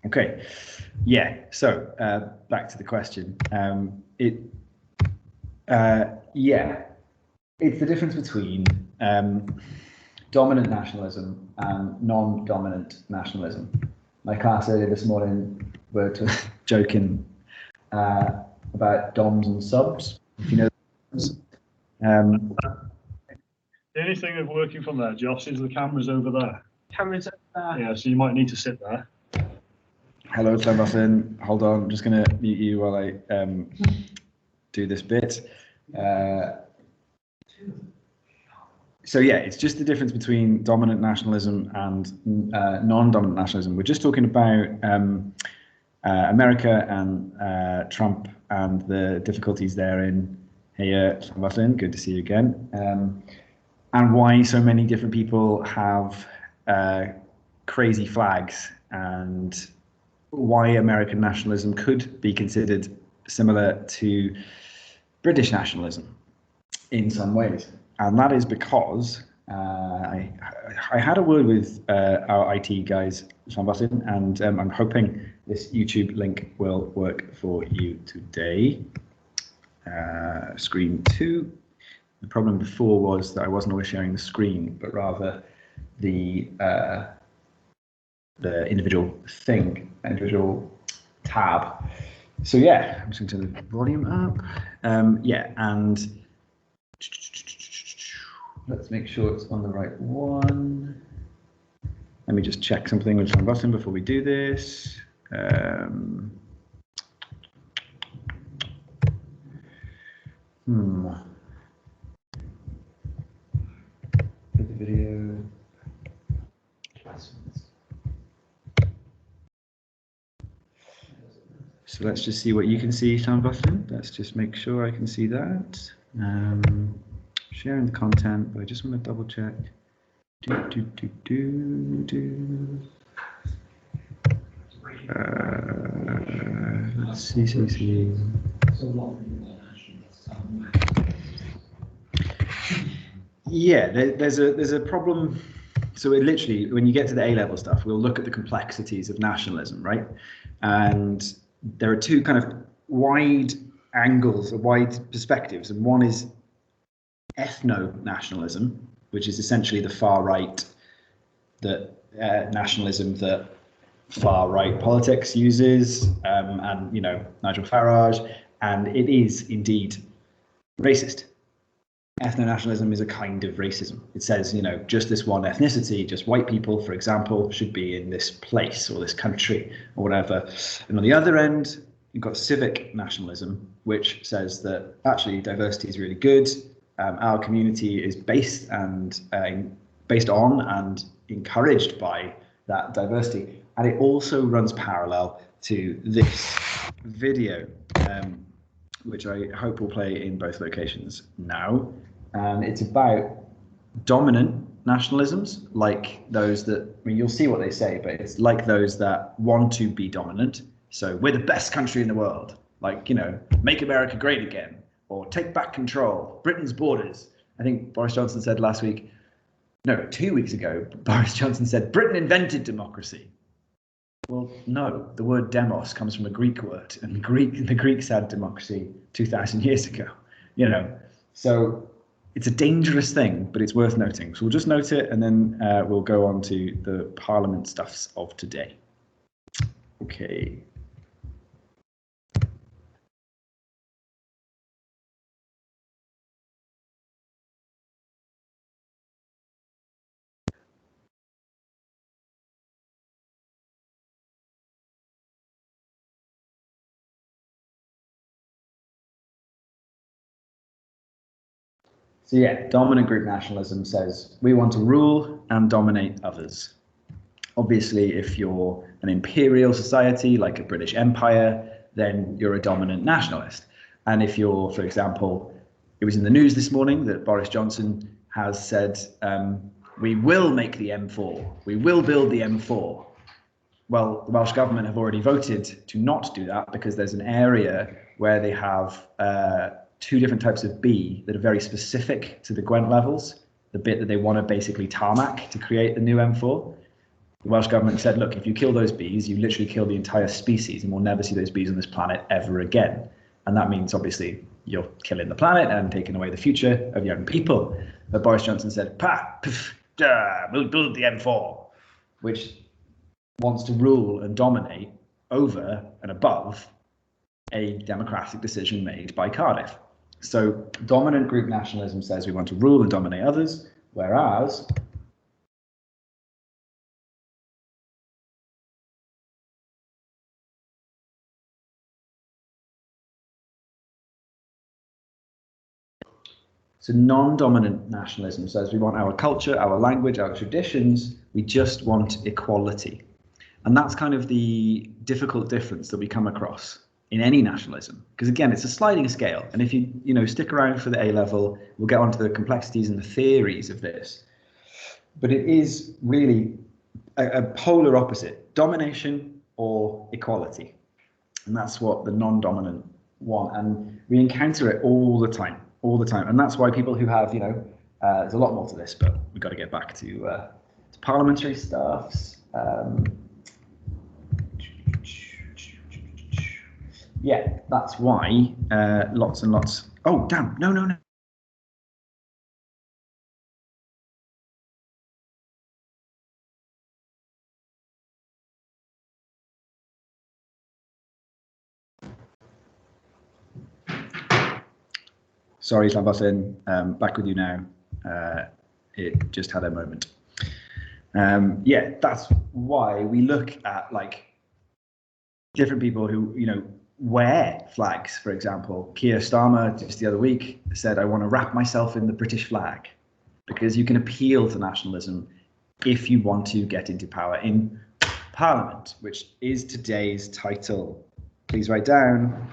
Okay, yeah. So back to the question. Yeah, it's the difference between dominant nationalism and non-dominant nationalism. My class earlier this morning were joking about DOMs and subs. If you know. The only thing of working from there, Josh, is the camera's over there. Camera's over there. Yeah, so you might need to sit there. Hello, Tom. Hold on, I'm just going to mute you while I do this bit. So yeah, it's just the difference between dominant nationalism and non-dominant nationalism. We're just talking about America and Trump and the difficulties therein. Hey, Tom, good to see you again. And why so many different people have crazy flags, and why American nationalism could be considered similar to British nationalism in some ways. And that is because I had a word with our IT guys, Sean, and I'm hoping this YouTube link will work for you today. Screen 2. The problem before was that I wasn't always sharing the screen, but rather the individual tab. So yeah, I'm just going to turn the volume up. Yeah, and let's make sure it's on the right one. Let me just check something with Sean Button before we do this. The video. So let's just see what you can see, Sean Button. Let's just make sure I can see that. Sharing the content, but I just want to double check. Let's see. Yeah, there's a problem. So it literally, when you get to the A-level stuff, we'll look at the complexities of nationalism, right? And there are two kind of wide angles or wide perspectives, and one is ethno-nationalism, which is essentially the far right, nationalism that far right politics uses, and Nigel Farage, and it is indeed racist. Ethno-nationalism is a kind of racism. It says, just this one ethnicity, just white people, for example, should be in this place or this country or whatever. And on the other end, you've got civic nationalism, which says that actually diversity is really good. Our community is based on and encouraged by that diversity. And it also runs parallel to this video, which I hope will play in both locations now. And it's about dominant nationalisms, like those that, you'll see what they say, but it's like those that want to be dominant. So we're the best country in the world, like, make America great again, or take back control, Britain's borders. I think Boris Johnson said 2 weeks ago, Boris Johnson said, Britain invented democracy. Well, no, the word demos comes from a Greek word, and the Greeks had democracy 2,000 years ago, So it's a dangerous thing, but it's worth noting. So we'll just note it, and then we'll go on to the Parliament stuffs of today. Okay. So yeah, dominant group nationalism says we want to rule and dominate others. Obviously, if you're an imperial society like a British Empire, then you're a dominant nationalist. And if you're, for example, it was in the news this morning that Boris Johnson has said, we will make the M4, we will build the M4. Well, the Welsh government have already voted to not do that because there's an area where they have two different types of B that are very specific to the Gwent levels, the bit that they want to basically tarmac to create the new M4. The Welsh government said, look, if you kill those bees, you literally kill the entire species and we'll never see those bees on this planet ever again. And that means, obviously, you're killing the planet and taking away the future of young people. But Boris Johnson said, we'll build the M4, which wants to rule and dominate over and above a democratic decision made by Cardiff. So dominant group nationalism says we want to rule and dominate others, whereas non-dominant nationalism says we want our culture, our language, our traditions, we just want equality. And that's kind of the difficult difference that we come across in any nationalism, because again, it's a sliding scale. And if you stick around for the A level, we'll get onto the complexities and the theories of this. But it is really a polar opposite, domination or equality. And that's what the non-dominant want. And we encounter it all the time. And that's why people who have, there's a lot more to this, but we've got to get back to parliamentary stuffs. Yeah, that's why lots and lots. Oh, damn. No. Sorry, Llanfairpwllgwyngyllgogerychwyrndrobwllllantysiliogogogoch. Back with you now. It just had a moment. Yeah, that's why we look at different people who, wear flags, for example. Keir Starmer just the other week said, I want to wrap myself in the British flag, because you can appeal to nationalism if you want to get into power in Parliament, which is today's title. Please write down.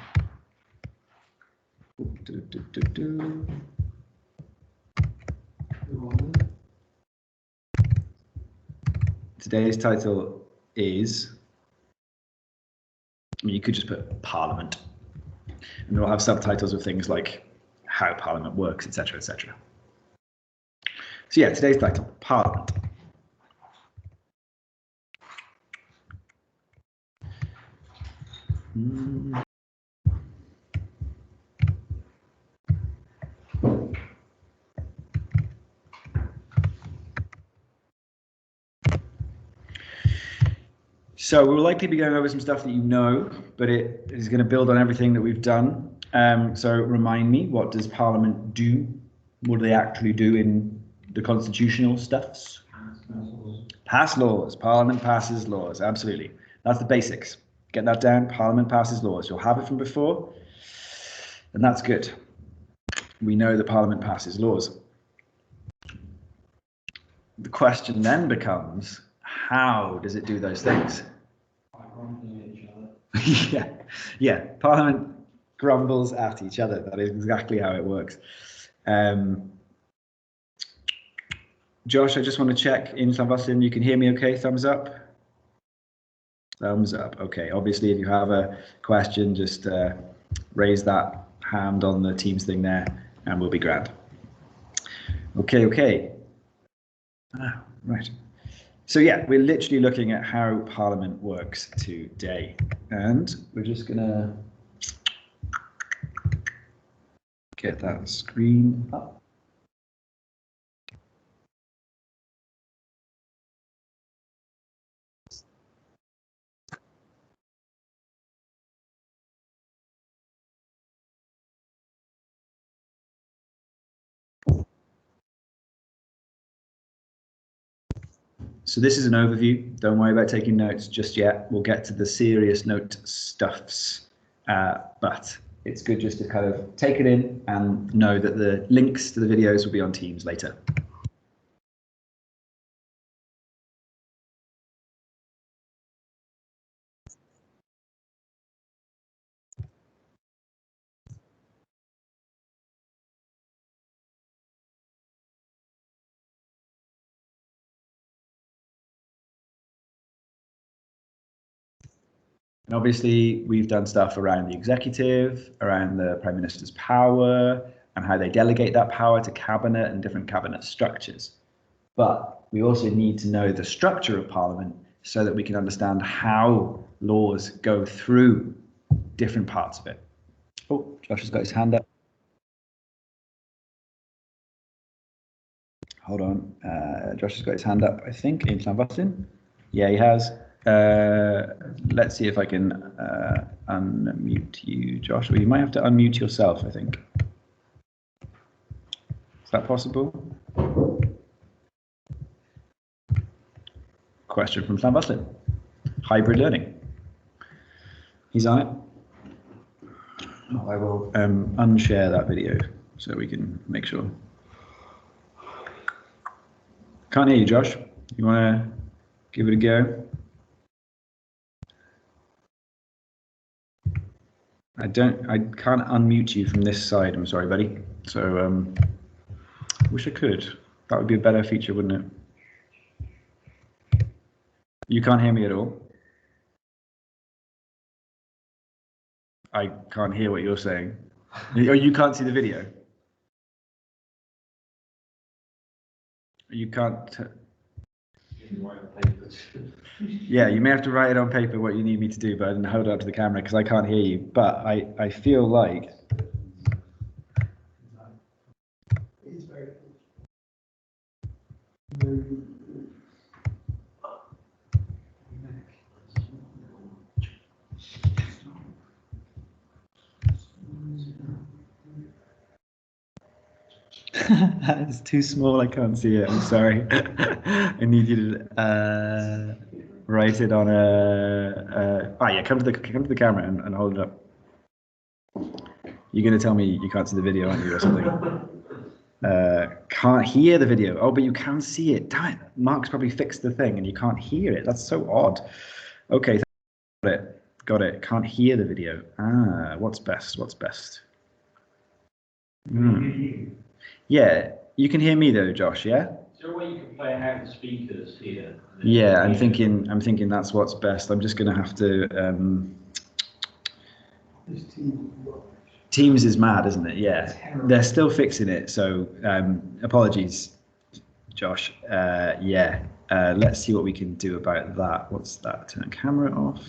Today's title is, you could just put Parliament, and we'll have subtitles of things like how Parliament works, etc., etc. So yeah, today's title, Parliament. So we'll likely be going over some stuff that you know, but it is going to build on everything that we've done. So remind me, what does Parliament do? What do they actually do in the constitutional stuffs? Pass laws. Parliament passes laws. Absolutely. That's the basics. Get that down. Parliament passes laws. You'll have it from before, and that's good. We know that Parliament passes laws. The question then becomes, how does it do those things? yeah. Parliament grumbles at each other. That is exactly how it works. Josh, I just want to check in Llanfairpwllgwyngyllgogerychwyrndrobwllllantysiliogogogoch. You can hear me okay? Thumbs up? Thumbs up. Okay. Obviously, if you have a question, just raise that hand on the Teams thing there, and we'll be grand. Okay. Right. So yeah, we're literally looking at how Parliament works today, and we're just gonna get that screen up. So this is an overview. Don't worry about taking notes just yet. We'll get to the serious note stuffs, but it's good just to kind of take it in and know that the links to the videos will be on Teams later. And obviously, we've done stuff around the executive, around the Prime Minister's power, and how they delegate that power to cabinet and different cabinet structures. But we also need to know the structure of Parliament so that we can understand how laws go through different parts of it. Oh, Josh has got his hand up. Hold on. Josh has got his hand up, I think, in Llanfastyn. Yeah, he has. Let's see if I can unmute you, Josh. Well, you might have to unmute yourself, I think. Is that possible? Question from Llanfastyn. Hybrid learning. He's on it. I will unshare that video so we can make sure. Can't hear you, Josh. You want to give it a go? I can't unmute you from this side. I'm sorry, buddy. So, wish I could. That would be a better feature, wouldn't it? You can't hear me at all. I can't hear what you're saying. Oh, you can't see the video. You can't. Yeah, you may have to write it on paper what you need me to do, but then hold it up to the camera because I can't hear you. But I feel like. It's too small, I can't see it, I'm sorry. I need you to write it on yeah, come to the camera and hold it up. You're going to tell me you can't see the video, aren't you, or something? Can't hear the video. Oh, but you can see it. Damn it, Mark's probably fixed the thing and you can't hear it. That's so odd. Okay, got it. Can't hear the video. What's best? Yeah, you can hear me though, Josh, yeah? Is there a way you can play out the speakers here? Yeah, I'm thinking that's what's best. I'm just gonna have to Teams is mad, isn't it? Yeah. They're still fixing it, so apologies, Josh. Yeah. Let's see what we can do about that. What's that? Turn the camera off.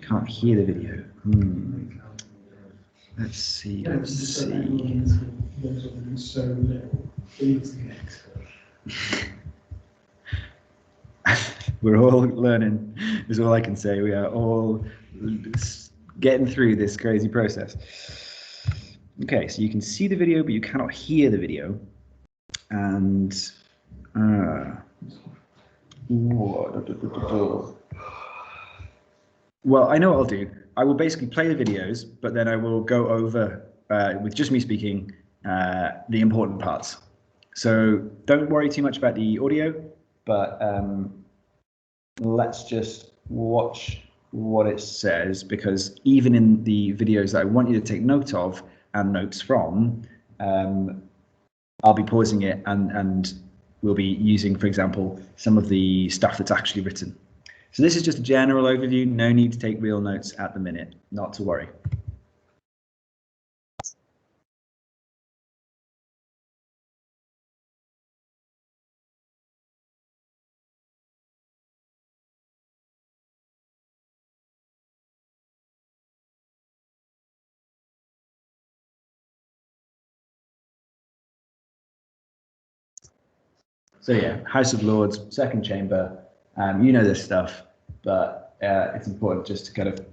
Can't hear the video. Let's see. We're all learning, is all I can say. We are all getting through this crazy process. Okay, so you can see the video, but you cannot hear the video. And well, I know what I'll do. I will basically play the videos, but then I will go over, with just me speaking, the important parts. So don't worry too much about the audio, but let's just watch what it says, because even in the videos that I want you to take note of and notes from, I'll be pausing it and we'll be using, for example, some of the stuff that's actually written. So this is just a general overview, no need to take real notes at the minute, not to worry. So yeah, House of Lords, second chamber, you know this stuff, but it's important just to kind of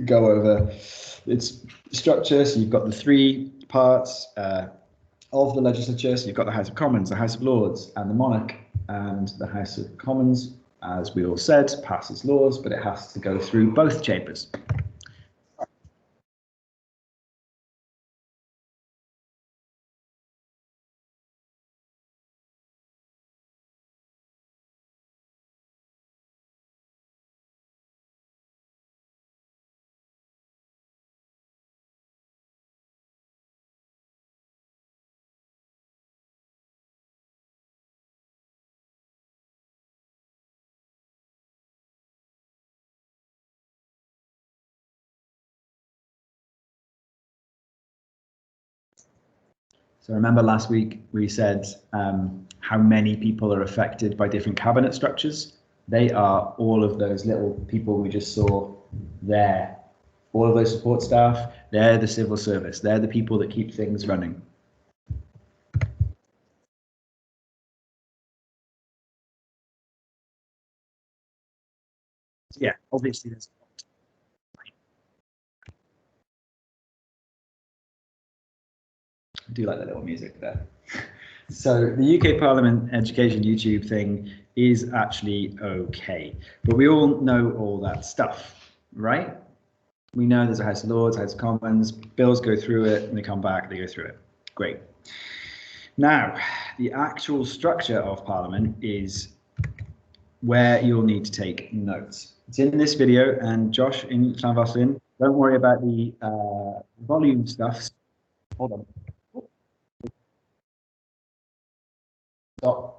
go over its structure. So you've got the three parts of the legislature. So you've got the House of Commons, the House of Lords, and the monarch. And the House of Commons, as we all said, passes laws, but it has to go through both chambers. So remember last week we said how many people are affected by different cabinet structures? They are all of those little people we just saw there. All of those support staff, they're the civil service. They're the people that keep things running. Yeah, obviously there's I do like that little music there. So the UK Parliament Education YouTube thing is actually okay, but we all know all that stuff, right? We know there's a House of Lords, House of Commons, bills go through it, and they come back, they go through it. Great. Now, the actual structure of Parliament is where you'll need to take notes. It's in this video, and Josh in Llanfastyn, don't worry about the volume stuff. Hold on.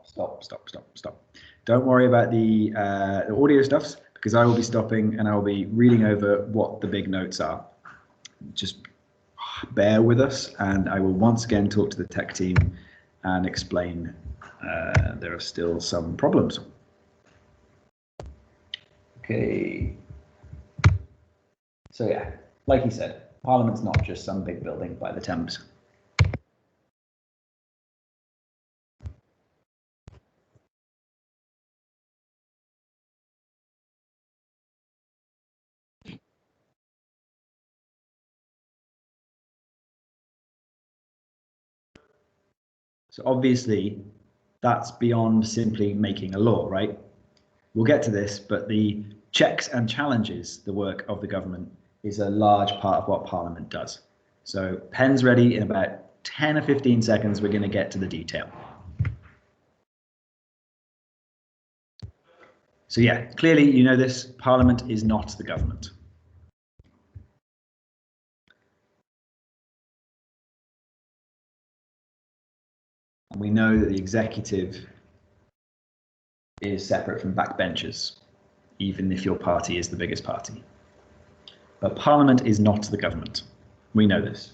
Stop. Don't worry about the audio stuffs, because I will be stopping and I will be reading over what the big notes are. Just bear with us, and I will once again talk to the tech team and explain there are still some problems. Okay. So yeah, like he said, Parliament's not just some big building by the Thames. So obviously, that's beyond simply making a law, right? We'll get to this, but the checks and challenges the work of the government is a large part of what Parliament does. So pen's ready. In about 10 or 15 seconds, we're going to get to the detail. So yeah, clearly, you know this, Parliament is not the government. And we know that the executive is separate from backbenchers, even if your party is the biggest party. But Parliament is not the government. We know this.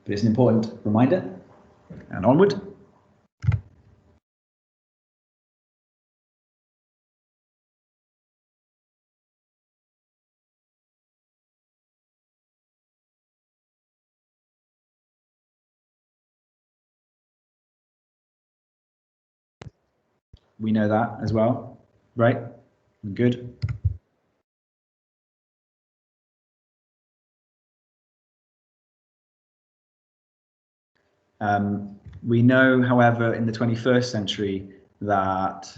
But it's an important reminder. And onward. We know that as well, right? Good. We know, however, in the 21st century that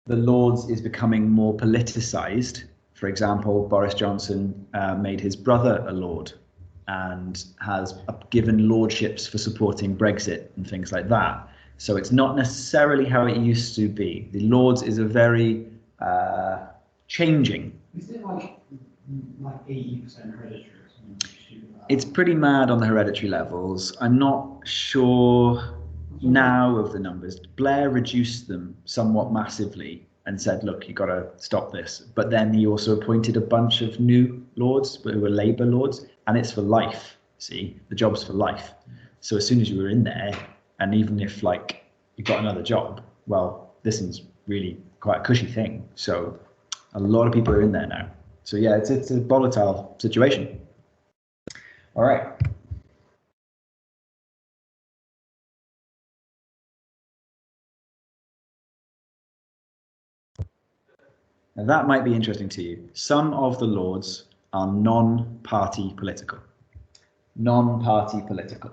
the Lords is becoming more politicised. For example, Boris Johnson made his brother a Lord and has given lordships for supporting Brexit and things like that. So it's not necessarily how it used to be. The Lords is a very changing. Is it like 80% hereditary? It's pretty mad on the hereditary levels. I'm not sure now of the numbers. Blair reduced them somewhat massively and said, look, you've got to stop this. But then he also appointed a bunch of new lords who were Labour lords, and it's for life. See, the job's for life. So as soon as you were in there, and even if like you got another job, well, this is really quite a cushy thing. So a lot of people are in there now. So yeah, it's a volatile situation. All right. Now that might be interesting to you. Some of the lords are non-party political. Non-party political.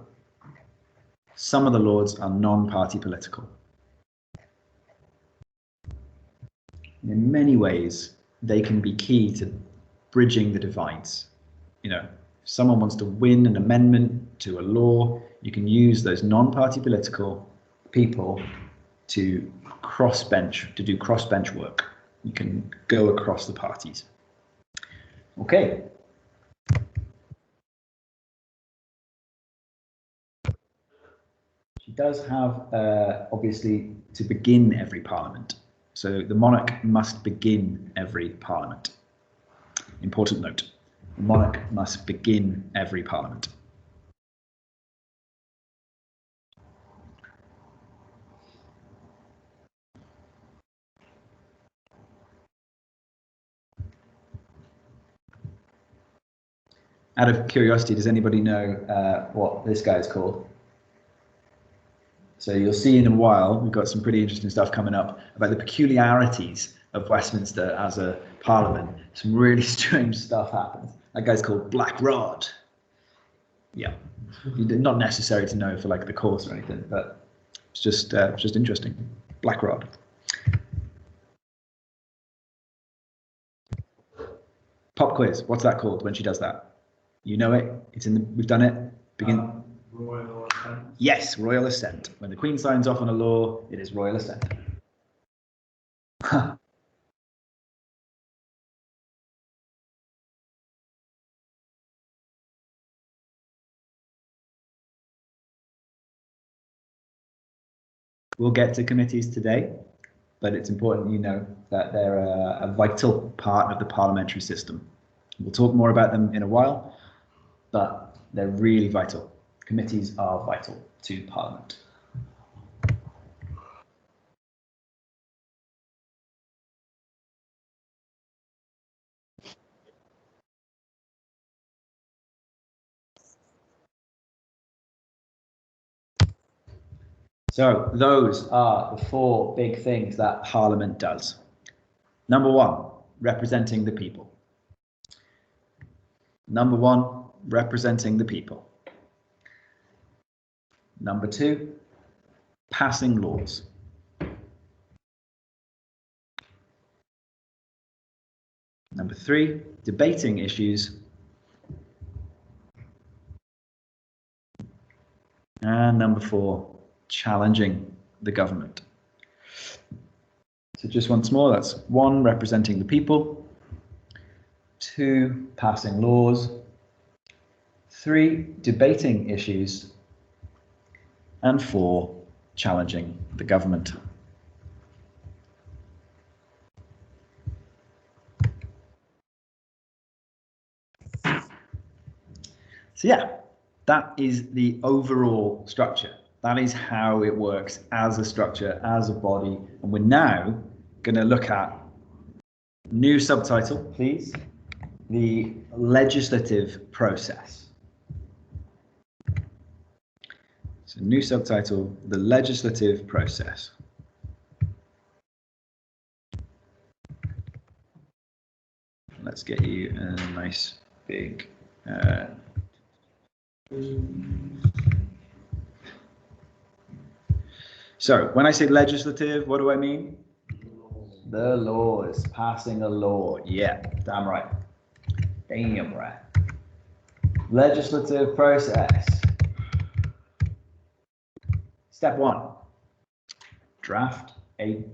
Some of the lords are non-party political. In many ways, they can be key to bridging the divides. You know, if someone wants to win an amendment to a law, you can use those non-party political people to do crossbench work. You can go across the parties. Okay. She does have, obviously, to begin every parliament. So the monarch must begin every parliament. Important note, the monarch must begin every parliament. Out of curiosity, does anybody know what this guy is called? So you'll see in a while, we've got some pretty interesting stuff coming up about the peculiarities of Westminster as a parliament. Some really strange stuff happens. That guy's called Black Rod. Yeah, not necessary to know for like the course or anything, but it's just interesting. Black Rod. Pop quiz. What's that called when she does that? You know it. It's in the. We've done it. Begin. Royal ascent. Yes, royal assent. When the Queen signs off on a law, it is royal assent. We'll get to committees today, but it's important you know that they're a vital part of the parliamentary system. We'll talk more about them in a while, but they're really vital. Committees are vital to Parliament. So those are the four big things that Parliament does. Number one, representing the people. Number one, representing the people. Number two, passing laws. Number three, debating issues. And number four, challenging the government. So just once more, that's one, representing the people. Two, passing laws. Three, debating issues. And four, challenging the government. So yeah, that is the overall structure. That is how it works as a structure, as a body. And we're now going to look at new subtitle, please, the legislative process. So new subtitle, the legislative process. Let's get you a nice big so when I say legislative, what do I mean? The laws, passing a law. Yeah, damn right. Damn right. Legislative process. Step one, a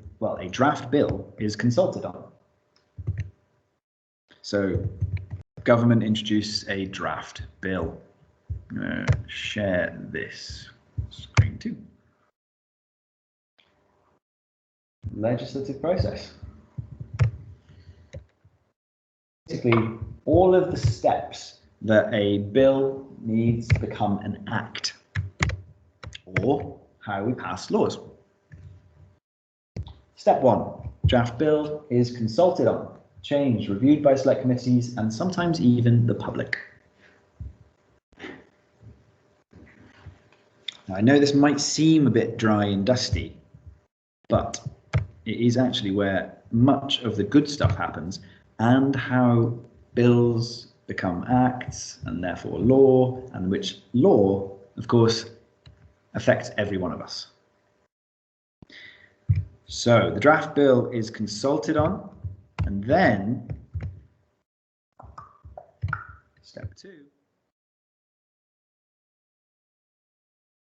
draft bill is consulted on. So government introduces a draft bill. I'm going to share this screen too. Legislative process. Basically, all of the steps that a bill needs to become an act, or how we pass laws. Step one, draft bill is consulted on, changed, reviewed by select committees, and sometimes even the public. Now, I know this might seem a bit dry and dusty, but it is actually where much of the good stuff happens, and how bills become acts and therefore law, and which law, of course, affects every one of us. So the draft bill is consulted on, and then step two,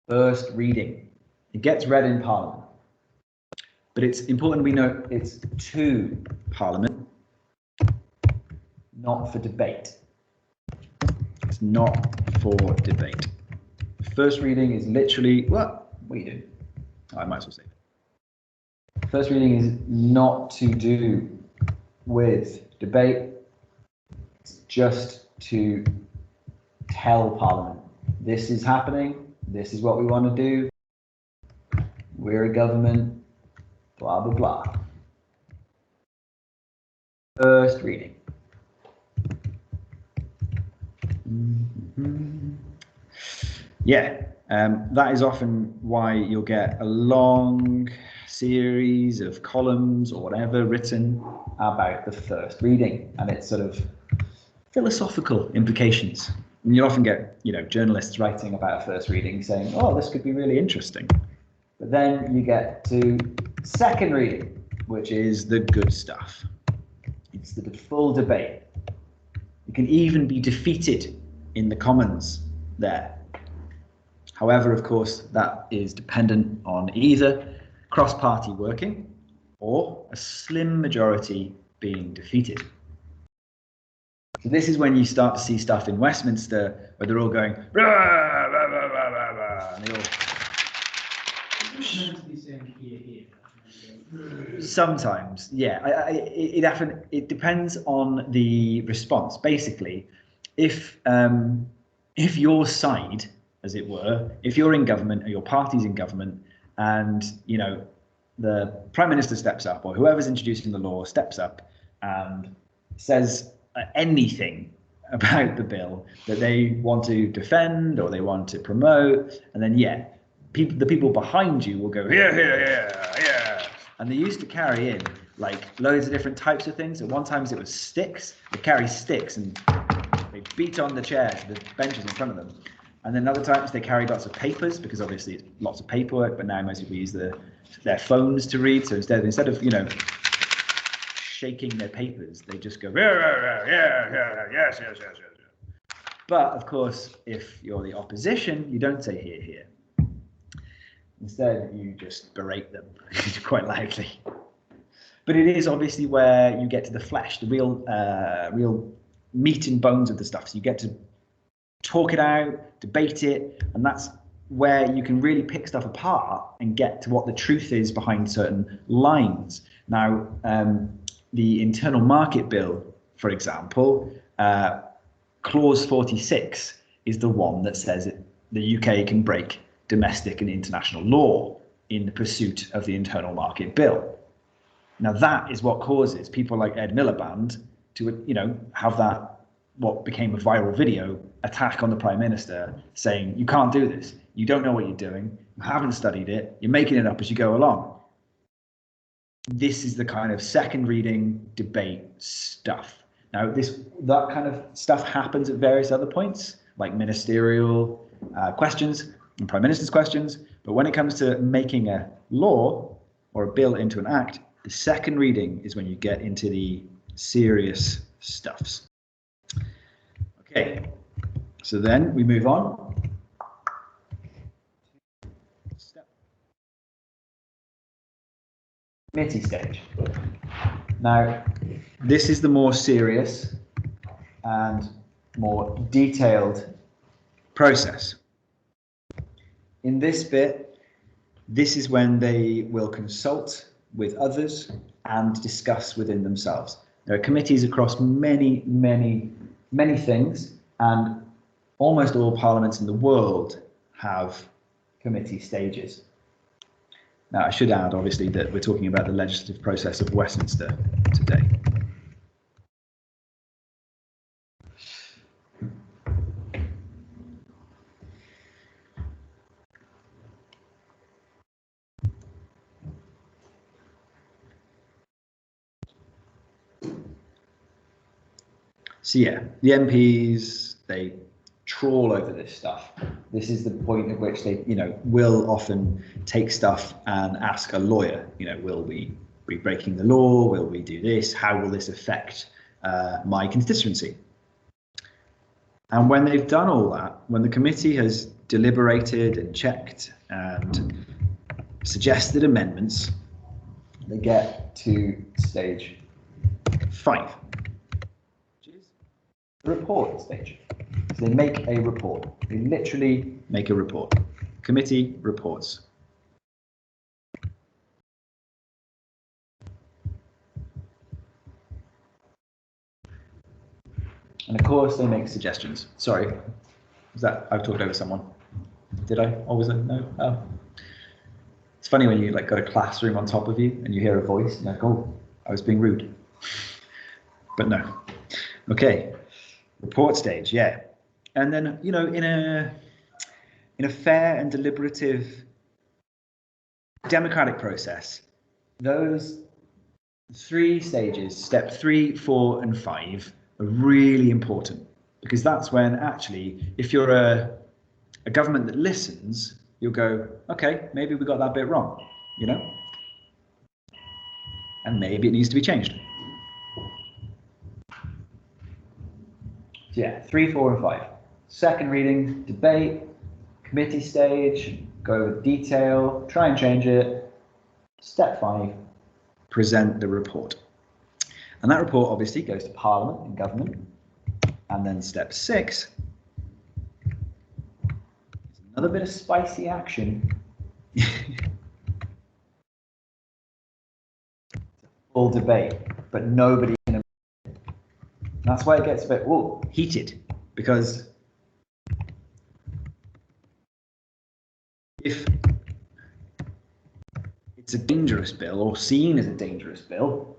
first reading. It gets read in Parliament. But it's important we know it's to Parliament, not for debate. It's not for debate. First reading is literally, what are you doing? Oh, I might as well say it. First reading is not to do with debate. It's just to tell Parliament, this is happening, this is what we want to do, we're a government, blah, blah, blah. First reading. Yeah, that is often why you'll get a long series of columns or whatever written about the first reading and its sort of philosophical implications. And you'll often get, journalists writing about a first reading saying, oh, this could be really interesting. But then you get to second reading, which is the good stuff. It's the full debate. You can even be defeated in the Commons there. However, of course, that is dependent on either cross-party working or a slim majority being defeated. So this is when you start to see stuff in Westminster where they're all going, rah, rah, rah, rah, rah, rah, and they all... Sometimes, yeah. It depends on the response. Basically, if your side, as it were, if you're in government or your party's in government, and the Prime Minister steps up or whoever's introducing the law steps up and says anything about the bill that they want to defend or they want to promote, and then the people behind you will go yeah, and they used to carry in like loads of different types of things. At one time it was sticks. They carry sticks and they beat on the chairs, the benches in front of them. And then other times they carry lots of papers, because obviously it's lots of paperwork, but now most people use their phones to read. So instead of shaking their papers, they just go yes. But of course, if you're the opposition, you don't say here. Instead, you just berate them quite loudly. But it is obviously where you get to the flesh, the real meat and bones of the stuff. So you get to talk it out, debate it, and that's where you can really pick stuff apart and get to what the truth is behind certain lines. Now, the Internal Market Bill, for example, Clause 46 is the one that says that the UK can break domestic and international law in the pursuit of the Internal Market Bill. Now that is what causes people like Ed Miliband to, have that, what became a viral video, attack on the Prime Minister, saying, you can't do this, you don't know what you're doing, you haven't studied it, you're making it up as you go along. This is the kind of second reading debate stuff. Now that kind of stuff happens at various other points, like ministerial questions and Prime Minister's questions, but when it comes to making a law or a bill into an act, the second reading is when you get into the serious stuffs. Okay, so then we move on. Committee stage. Now, this is the more serious and more detailed process. In this bit, this is when they will consult with others and discuss within themselves. There are committees across many things, and almost all parliaments in the world have committee stages. Now, I should add, obviously, that we're talking about the legislative process of Westminster today. So yeah, the MPs, they trawl over this stuff. This is the point at which they, will often take stuff and ask a lawyer, will we be breaking the law? Will we do this? How will this affect my constituency? And when they've done all that, when the committee has deliberated and checked and suggested amendments, they get to stage 5. The report stage. So they make a report. They literally make a report. Committee reports. And of course they make suggestions. Sorry, was that I've talked over someone? Did I? Or was it? No. Oh. It's funny when you got a classroom on top of you and you hear a voice and you're like, oh, I was being rude. But no. Okay. Report stage, yeah. And then, you know, in a fair and deliberative democratic process, those 3 stages, step 3, 4, and 5, are really important, because that's when actually, if you're a government that listens, you'll go, okay, maybe we got that bit wrong, you know, and maybe it needs to be changed. So yeah, 3, 4, and 5. Second reading, debate, committee stage, go over detail, try and change it. Step 5, present the report. And that report obviously goes to Parliament and government. And then step 6 is another bit of spicy action. Full debate, but nobody can. That's why it gets a bit heated, because if it's a dangerous bill or seen as a dangerous bill,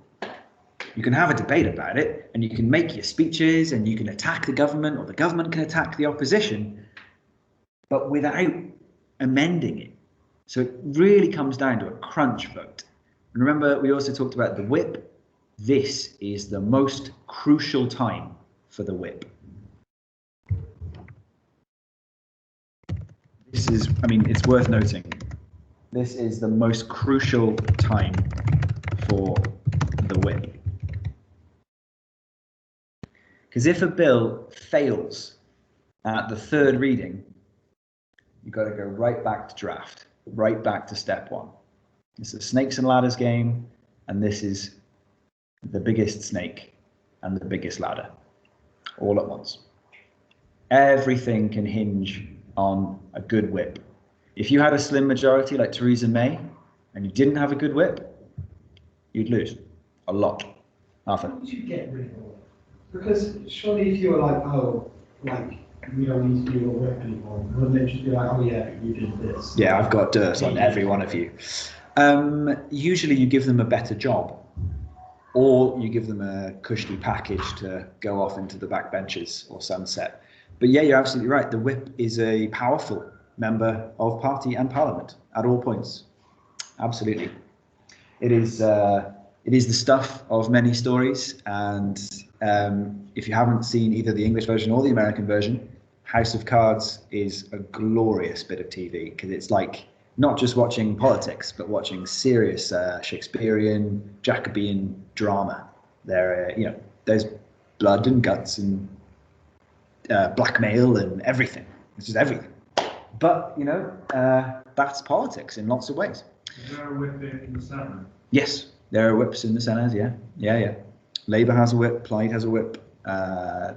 you can have a debate about it and you can make your speeches and you can attack the government, or the government can attack the opposition, but without amending it. So it really comes down to a crunch vote. And remember, we also talked about the whip. This is the most crucial time for the whip. This is, I mean, it's worth noting, this is the most crucial time for the whip. Because if a bill fails at the 3rd reading, you've got to go right back to draft, right back to step 1. It's a snakes and ladders game, and this is the biggest snake and the biggest ladder, all at once. Everything can hinge on a good whip. If you had a slim majority like Theresa May, and you didn't have a good whip, you'd lose a lot. Arthur? How would you get rid of it? Because surely if you were like, oh, like, we don't need to do your whip anymore, wouldn't they just be like, oh yeah, you did this? Yeah, I've got dirt on every one of you. Usually you give them a better job, or you give them a cushy package to go off into the backbenches or sunset. But yeah, you're absolutely right. The whip is a powerful member of party and parliament at all points. Absolutely. It is the stuff of many stories. And if you haven't seen either the English version or the American version, House of Cards is a glorious bit of TV, because it's like not just watching politics, but watching serious Shakespearean, Jacobean drama. There's blood and guts and blackmail and everything. It's just everything. But, you know, that's politics in lots of ways. Is there a whip in the Senate? Yes, there are whips in the Senate, yeah. Labour has a whip, Plaid has a whip,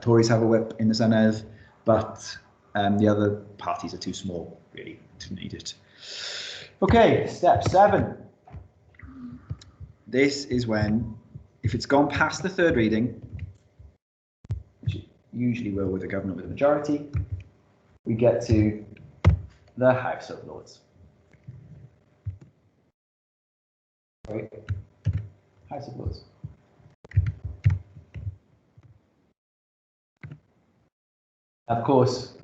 Tories have a whip in the Senate, but the other parties are too small, really, to need it. Okay, step 7. This is when, if it's gone past the 3rd reading, which it usually will with a government with a majority, we get to the House of Lords. Right? House of Lords. Of course,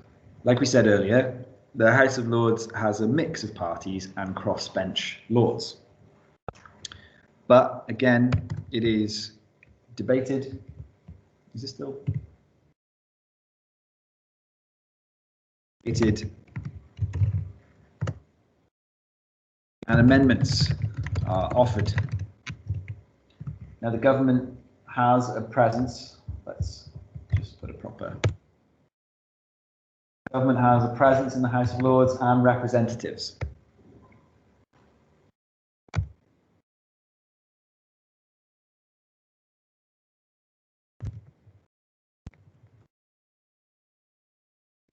like we said earlier, the House of Lords has a mix of parties and crossbench lords. But again, it is debated. Is it still? Debated. And amendments are offered. Now the government has a presence. Let's just put a proper. Government has a presence in the House of Lords and representatives.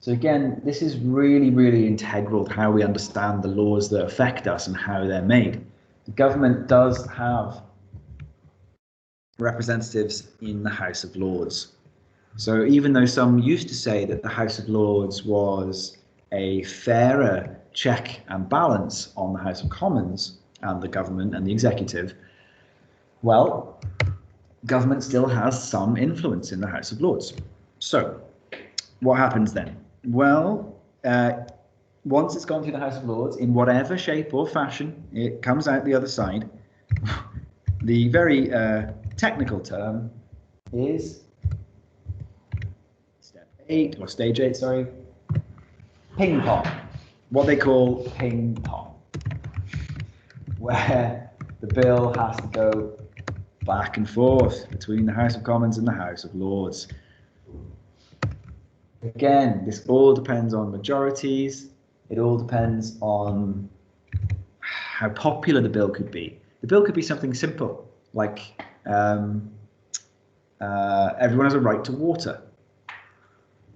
So again, this is really, really integral to how we understand the laws that affect us and how they're made. The government does have representatives in the House of Lords. So even though some used to say that the House of Lords was a fairer check and balance on the House of Commons and the government and the executive, government still has some influence in the House of Lords. So what happens then? Well, once it's gone through the House of Lords, in whatever shape or fashion, it comes out the other side. The very technical term is step 8, or stage 8, sorry, ping pong. What they call ping pong, where the bill has to go back and forth between the House of Commons and the House of Lords. Again, this all depends on majorities. It all depends on how popular the bill could be. The bill could be something simple, like everyone has a right to water,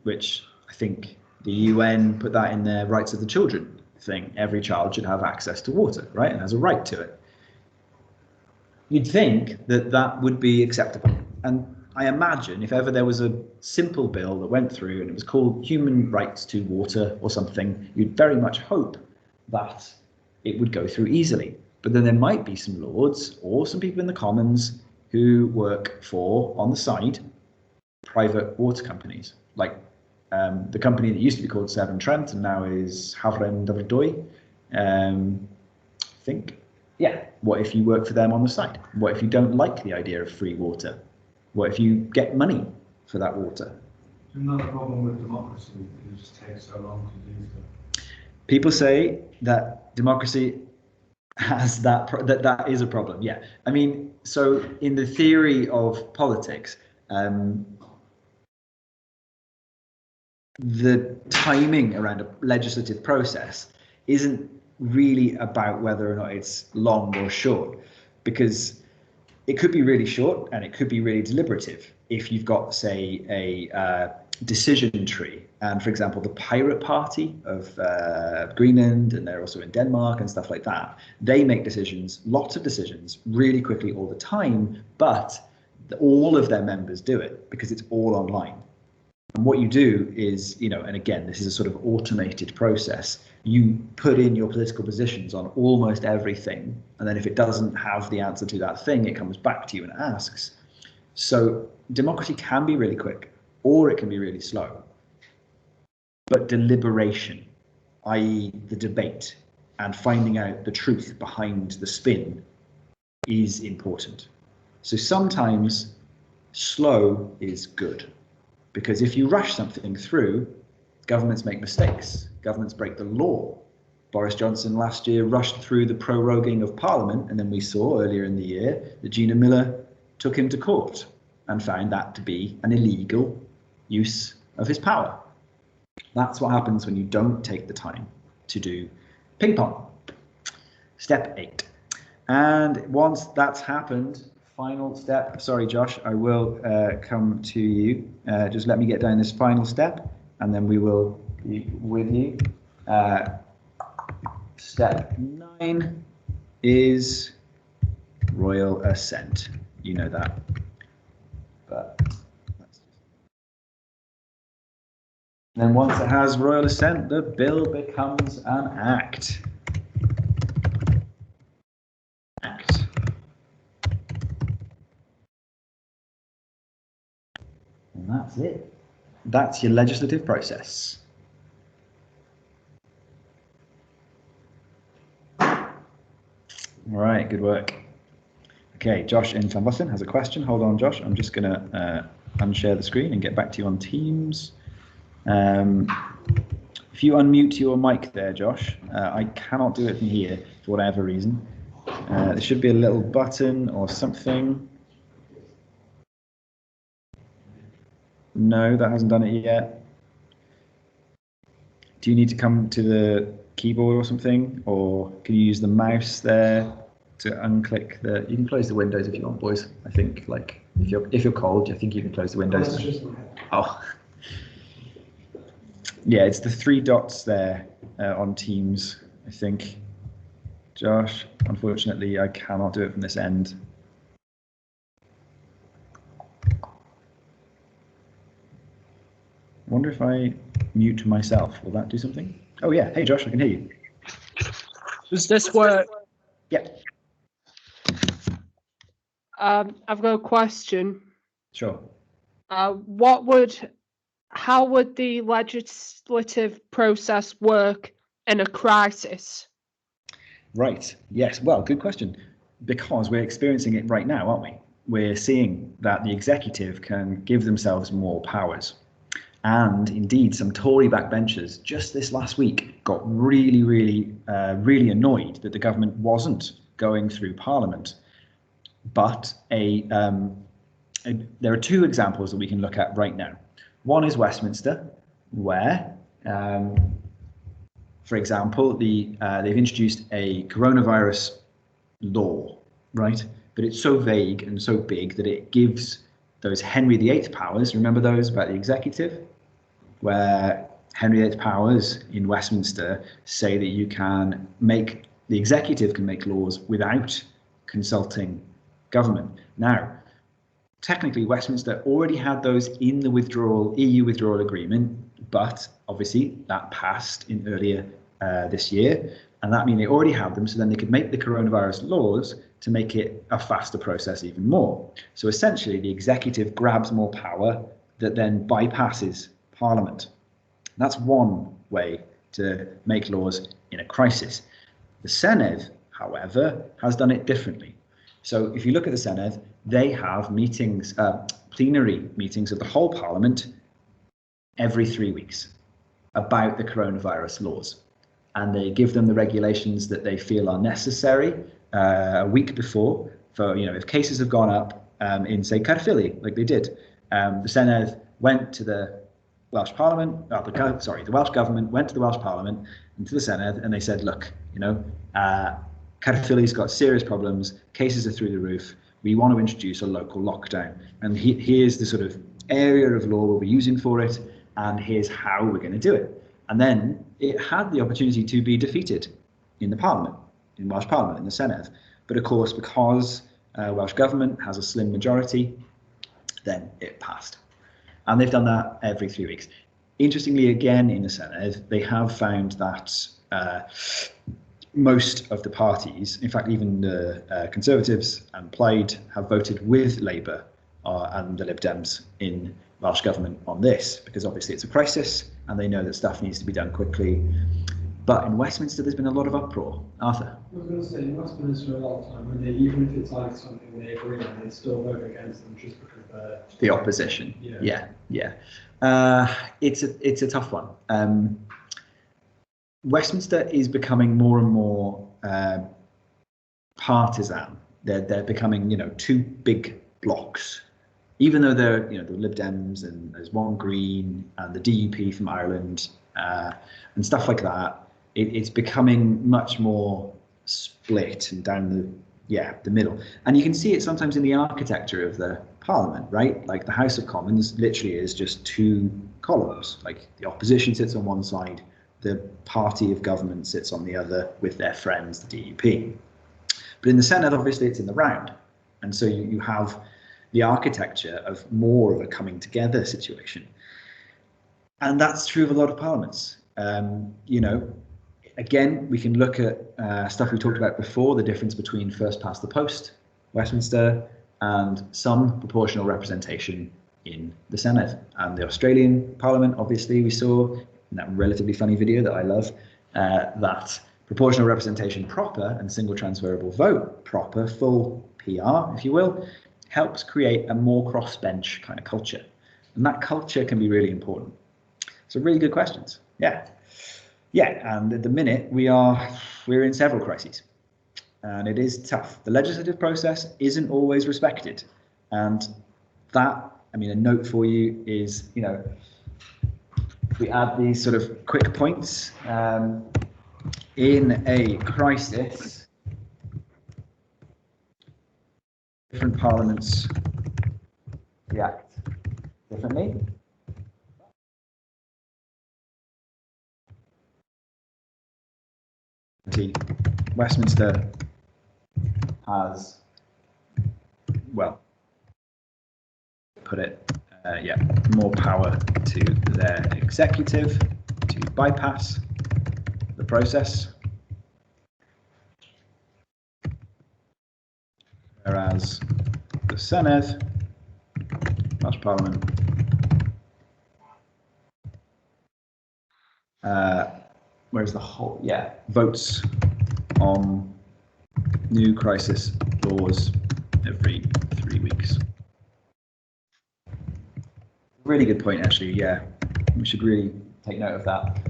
which I think the UN put that in their rights of the children thing. Every child should have access to water, right, and has a right to it. You'd think that that would be acceptable. And I imagine if ever there was a simple bill that went through and it was called Human Rights to Water or something, you'd very much hope that it would go through easily. But then there might be some lords or some people in the Commons who work for, on the side, private water companies, like the company that used to be called Severn Trent and now is Hafren Dyfrdwy. I think, yeah, what if you work for them on the side? What if you don't like the idea of free water? What if you get money for that water? Another problem with democracy, it just takes so long to do so. People say that democracy has that is a problem. Yeah, I mean, so in the theory of politics, the timing around a legislative process isn't really about whether or not it's long or short, because it could be really short and it could be really deliberative if you've got, say, a decision tree. And for example, the Pirate Party of Greenland, and they're also in Denmark and stuff like that, they make decisions, lots of decisions, really quickly all the time, but all of their members do it because it's all online. And what you do is, you know, and again, this is a sort of automated process. You put in your political positions on almost everything, and then if it doesn't have the answer to that thing, it comes back to you and asks. So democracy can be really quick, or it can be really slow. But deliberation, i.e. the debate, and finding out the truth behind the spin is important. So sometimes slow is good. Because if you rush something through, governments make mistakes. Governments break the law. Boris Johnson last year rushed through the proroguing of Parliament, and then we saw earlier in the year that Gina Miller took him to court and found that to be an illegal use of his power. That's what happens when you don't take the time to do ping pong. Step 8. And once that's happened, final step, sorry Josh, I will come to you. Just let me get down this final step and then we will be with you. Step 9 is royal assent. You know that. But then once it has royal assent, the bill becomes an act. And that's it. That's your legislative process. All right, good work. Okay, Josh in Van Bussen has a question. Hold on, Josh. I'm just going to unshare the screen and get back to you on Teams. If you unmute your mic there, Josh, I cannot do it from here for whatever reason. There should be a little button or something. No, that hasn't done it yet. Do you need to come to the keyboard or something? Or can you use the mouse there to unclick the... You can close the windows if you want, boys. I think, like, if you're cold, I think you can close the windows. Oh. Yeah, it's the 3 dots there on Teams, I think. Josh, unfortunately, I cannot do it from this end. I wonder if I mute myself, will that do something? Oh yeah, hey Josh, I can hear you. Does this work? Yeah. I've got a question. Sure. What would how would the legislative process work in a crisis? Right. Yes. Well, good question. Because we're experiencing it right now, aren't we? We're seeing that the executive can give themselves more powers. And indeed, some Tory backbenchers just this last week got really annoyed that the government wasn't going through Parliament. But there are two examples that we can look at right now. One is Westminster, where, for example, they've introduced a coronavirus law, right? But it's so vague and so big that it gives those Henry VIII powers. Remember those about the executive, where Henry VIII powers in Westminster say that the executive can make laws without consulting government. Now, technically, Westminster already had those in the EU withdrawal agreement, but obviously that passed in earlier this year, and that means they already had them, so then they could make the coronavirus laws to make it a faster process even more. So essentially, the executive grabs more power that then bypasses Parliament. That's one way to make laws in a crisis. The Senedd, however, has done it differently. So if you look at the Senedd, they have meetings, plenary meetings of the whole Parliament every 3 weeks about the coronavirus laws. And they give them the regulations that they feel are necessary a week before for, if cases have gone up in, say, Caerphilly, like they did. The Senedd went to the Welsh Parliament, the Welsh Government went to the Welsh Parliament and to the Senedd, and they said, look, Caerphilly's got serious problems, cases are through the roof, we want to introduce a local lockdown. And here's the sort of area of law we'll be using for it, and here's how we're going to do it. And then it had the opportunity to be defeated in the Parliament, in Welsh Parliament, in the Senedd. But of course, because Welsh Government has a slim majority, then it passed. And they've done that every 3 weeks. Interestingly, again, in the Senedd, they have found that most of the parties, in fact, even the Conservatives and Plaid, have voted with Labour and the Lib Dems in Welsh Government on this, because obviously it's a crisis and they know that stuff needs to be done quickly. But in Westminster, there's been a lot of uproar. Arthur? I was going to say, in Westminster a lot of time, when even if it's like something they agree on, they still vote against them just because they're... The opposition. Yeah. It's a tough one. Westminster is becoming more and more partisan. They're becoming, two big blocks. Even though they're, the Lib Dems and there's one Green and the DUP from Ireland and stuff like that, it's becoming much more split and down the middle. And you can see it sometimes in the architecture of the Parliament, right? Like the House of Commons literally is just two columns. Like the opposition sits on one side, the party of government sits on the other with their friends, the DUP. But in the Senedd, obviously, it's in the round. And so you have the architecture of more of a coming together situation. And that's true of a lot of parliaments. Again, we can look at stuff we talked about before, the difference between first past the post, Westminster, and some proportional representation in the Senedd. And the Australian Parliament, obviously, we saw in that relatively funny video that I love, that proportional representation proper and single transferable vote proper, full PR, if you will, helps create a more crossbench kind of culture. And that culture can be really important. So really good questions. Yeah, and at the minute we're in several crises, and it is tough. The legislative process isn't always respected, and that, a note for you is, if we add these sort of quick points, in a crisis, different parliaments react differently. Westminster has, more power to their executive to bypass the process, whereas the Senedd, Welsh Parliament, where's the whole, yeah, votes on new crisis laws every 3 weeks. Really good point, actually, yeah. We should really take note of that.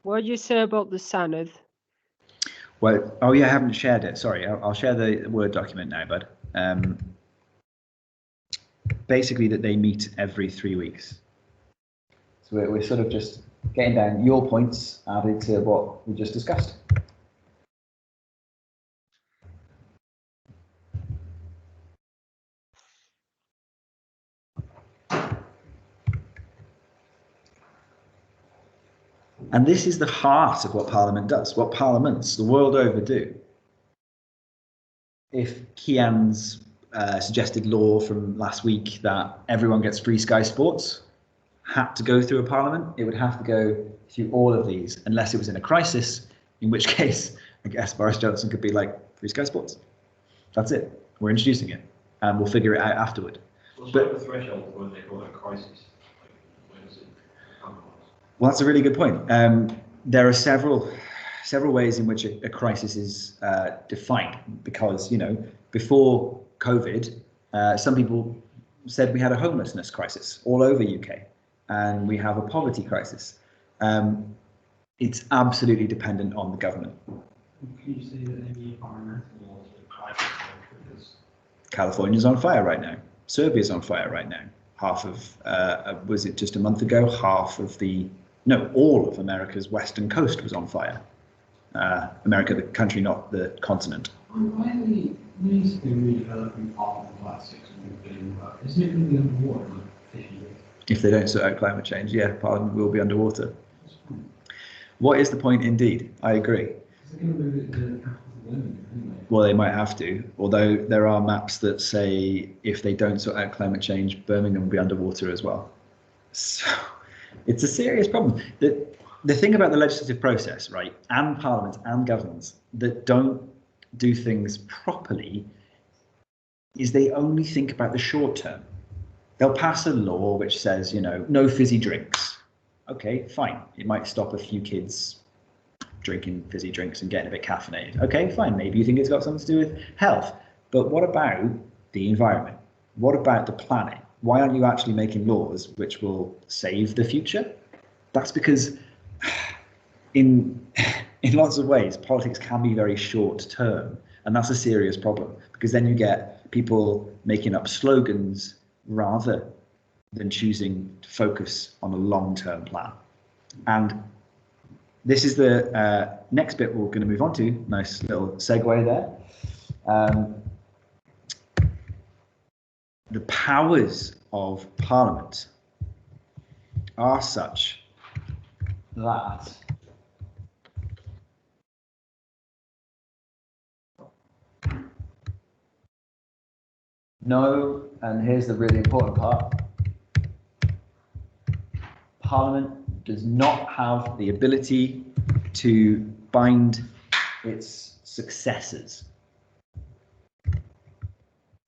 What do you say about the Senedd? Well, oh yeah, I haven't shared it. Sorry, I'll share the Word document now, bud. Basically, that they meet every 3 weeks. So we're sort of just getting down your points added to what we just discussed. And this is the heart of what Parliament does, what parliaments the world over do. If Kian's suggested law from last week that everyone gets free Sky Sports had to go through a Parliament, it would have to go through all of these, unless it was in a crisis, in which case, I guess Boris Johnson could be like, free Sky Sports. That's it. We're introducing it, and we'll figure it out afterward. What's the threshold when they call it a crisis? Like, when does it come? Well, that's a really good point. There are several ways in which a crisis is defined, because, you know, before COVID, some people said we had a homelessness crisis all over UK, and we have a poverty crisis. It's absolutely dependent on the government. Can you say that any environmental laws are crisis triggers? California's on fire right now. Serbia's on fire right now. Half of, was it just a month ago, all of America's western coast was on fire. America, the country, not the continent. Why are we need to be redeveloping Parliament for like 600 billion? Isn't it going to be underwater in like 50 years? If they don't sort out climate change, yeah, Parliament will be underwater. What is the point indeed? I agree. They're going to move it to the capital of Birmingham, anyway. Well, they might have to, although there are maps that say if they don't sort out climate change, Birmingham will be underwater as well. So it's a serious problem. The thing about the legislative process, right, and parliaments and governments that don't do things properly is they only think about the short term. They'll pass a law which says, you know, no fizzy drinks. Okay, fine. It might stop a few kids drinking fizzy drinks and getting a bit caffeinated. Okay, fine. Maybe you think it's got something to do with health. But what about the environment? What about the planet? Why aren't you actually making laws which will save the future? That's because in lots of ways, politics can be very short term, and that's a serious problem, because then you get people making up slogans rather than choosing to focus on a long-term plan. And this is the next bit we're going to move on to. Nice little segue there. The powers of Parliament are such that no, and here's the really important part, Parliament does not have the ability to bind its successors.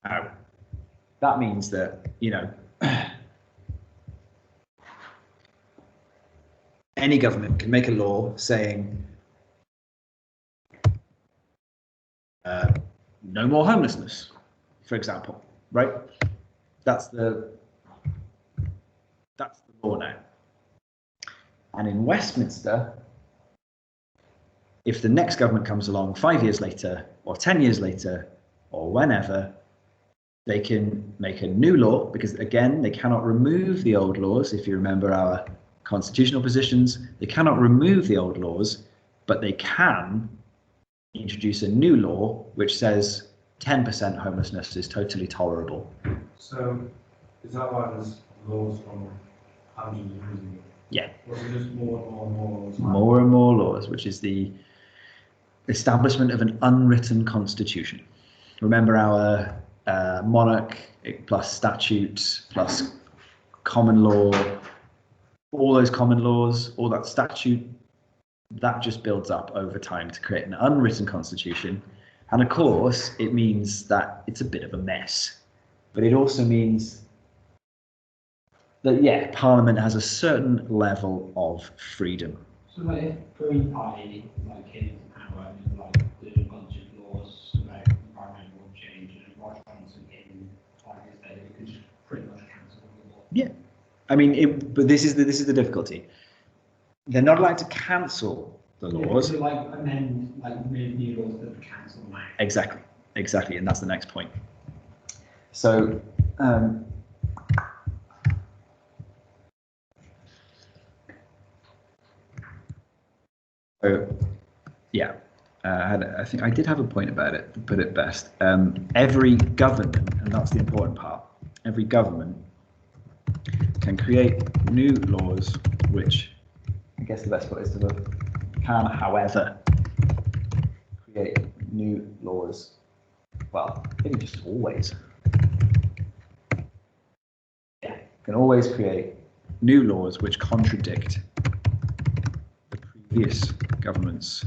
Now, that means that, you know, any government can make a law saying no more homelessness, for example, right? That's the law now. And in Westminster, if the next government comes along 5 years later, or 10 years later, or whenever, they can make a new law, because again, they cannot remove the old laws. If you remember our constitutional positions, they cannot remove the old laws, but they can introduce a new law which says 10% homelessness is totally tolerable. So is that why there's laws from hundreds of years ago? Yeah. Or is it just more and more and more laws? More and more laws, which is the establishment of an unwritten constitution. Remember our monarch plus statute plus common law, all those common laws, all that statute, that just builds up over time to create an unwritten constitution. And of course, it means that it's a bit of a mess. But it also means that, yeah, Parliament has a certain level of freedom. So like if Green Party like came into power and like did a bunch of laws about environmental change and Roger Johnson came like I said, it could just pretty much cancel the law. Yeah, I mean, but this is the difficulty. They're not allowed to cancel the laws. Yeah, like amend like made new laws that would cancel them. Exactly, and that's the next point. So, yeah, I think I did have a point about it, to put it best. Every government, and that's the important part, every government can create new laws, which I guess the best part is to the can, however, create new laws. Well, maybe just always. Yeah, can always create new laws which contradict the previous government's.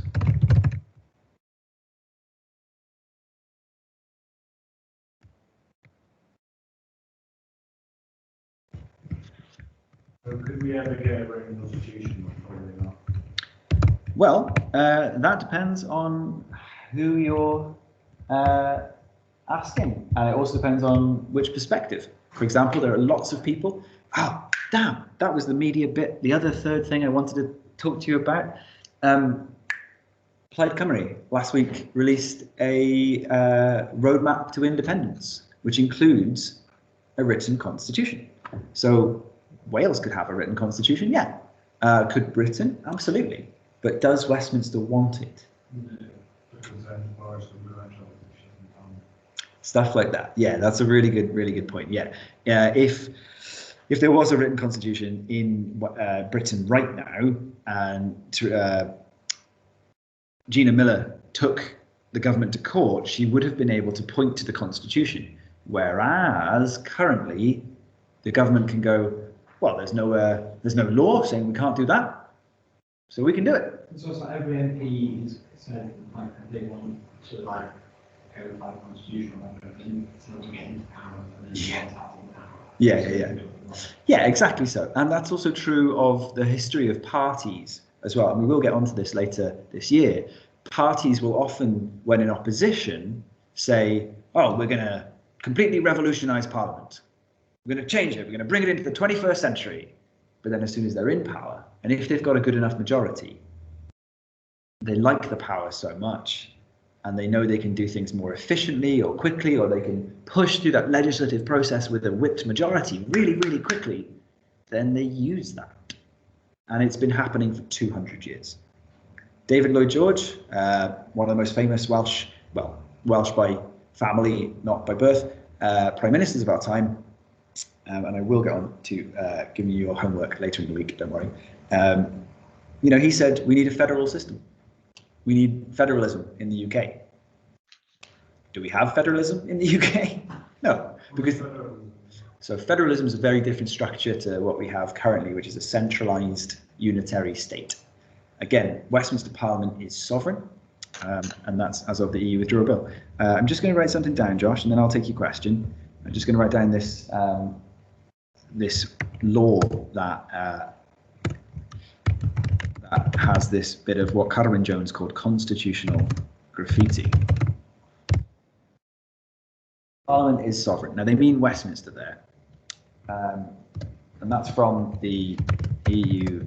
So could we ever get a written constitution? Probably not. Well, that depends on who you're asking, and it also depends on which perspective. For example, there are lots of people. Oh, damn! That was the media bit. The other third thing I wanted to talk to you about. Plaid Cymru last week released a roadmap to independence, which includes a written constitution. So Wales could have a written constitution, yeah. Could Britain? Absolutely. But does Westminster want it? No. Because then bars of electoral Stuff like that. Yeah, that's a really good point. Yeah, if there was a written constitution in Britain right now, and Gina Miller took the government to court, she would have been able to point to the constitution. Whereas currently, the government can go, well, there's no law saying we can't do that, so we can do it. So it's like every MP is said like they want to like codify the constitution or whatever, and to get into power and then Yeah. out of power. Yeah, exactly so. And that's also true of the history of parties as well. And we will get onto this later this year. Parties will often, when in opposition, say, oh, we're going to completely revolutionize Parliament. We're going to change it. We're going to bring it into the 21st century. But then as soon as they're in power, and if they've got a good enough majority, they like the power so much, and they know they can do things more efficiently or quickly, or they can push through that legislative process with a whipped majority really, really quickly, then they use that. And it's been happening for 200 years. David Lloyd George, one of the most famous Welsh by family, not by birth, prime ministers of our time, and I will get on to giving you your homework later in the week, don't worry. He said we need a federal system. We need federalism in the UK. Do we have federalism in the UK? No, because so federalism is a very different structure to what we have currently, which is a centralised unitary state. Again, Westminster Parliament is sovereign, and that's as of the EU withdrawal bill. I'm just going to write something down, Josh, and then I'll take your question. I'm just going to write down this this law that has this bit of what Carwyn Jones called constitutional graffiti. Parliament is sovereign. Now they mean Westminster there, and that's from the EU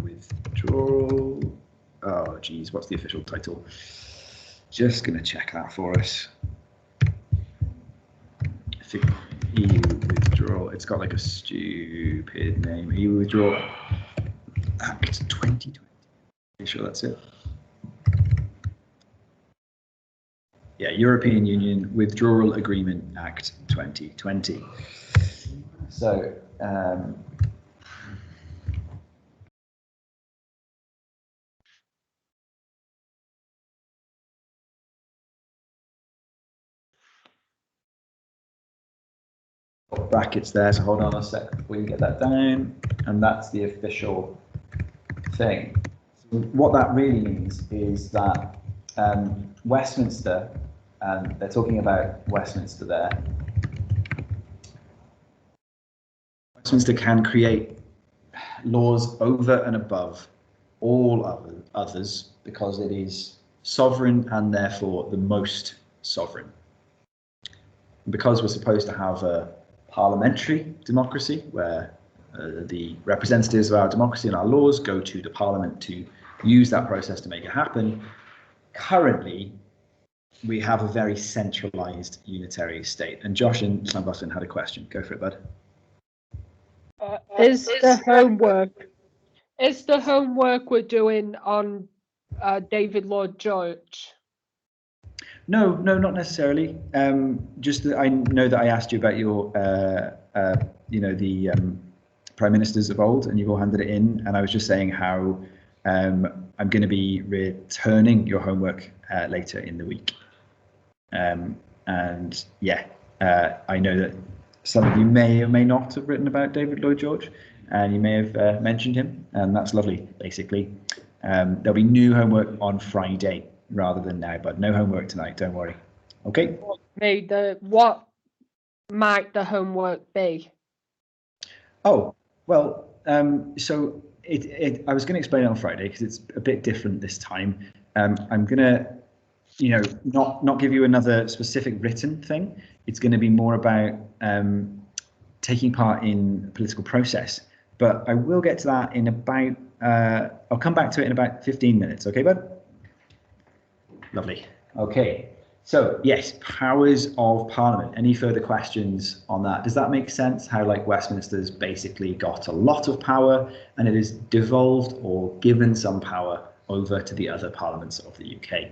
withdrawal. Oh, geez, what's the official title? Just going to check that for us. I think EU withdrawal. It's got like a stupid name. EU withdrawal Act 2020. Pretty sure that's it. Yeah, European Union Withdrawal Agreement Act 2020. So, brackets there, so hold on a sec before you get that down. And that's the official thing. So what that really means is that Westminster, and they're talking about Westminster there, Westminster can create laws over and above all others because it is sovereign and therefore the most sovereign. And because we're supposed to have a parliamentary democracy where the representatives of our democracy and our laws go to the parliament to use that process to make it happen, currently we have a very centralized unitary state. And Josh in Llamboston had a question. Go for it, bud. Is the homework we're doing on David Lloyd George? No, not necessarily. Just that I know that I asked you about your, the prime ministers of old, and you've all handed it in. And I was just saying how I'm going to be returning your homework later in the week. And yeah, I know that some of you may or may not have written about David Lloyd George, and you may have mentioned him, and that's lovely, basically. There'll be new homework on Friday rather than now, but no homework tonight, don't worry. Okay? What might the homework be? Oh, well, so I was going to explain it on Friday because it's a bit different this time. I'm going to, not give you another specific written thing. It's going to be more about taking part in political process. But I will get to that in about, I'll come back to it in about 15 minutes. Okay, bud? Lovely. Okay. So yes, powers of Parliament. Any further questions on that? Does that make sense? How like Westminster's basically got a lot of power and it is devolved or given some power over to the other parliaments of the UK.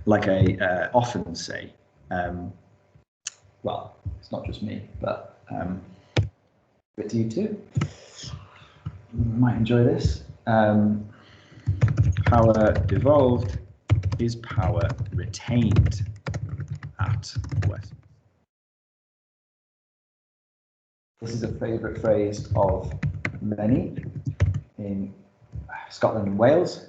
Like I often say, well, it's not just me, but to you too. You might enjoy this. Power devolved is power retained at Westminster. This is a favourite phrase of many in Scotland and Wales,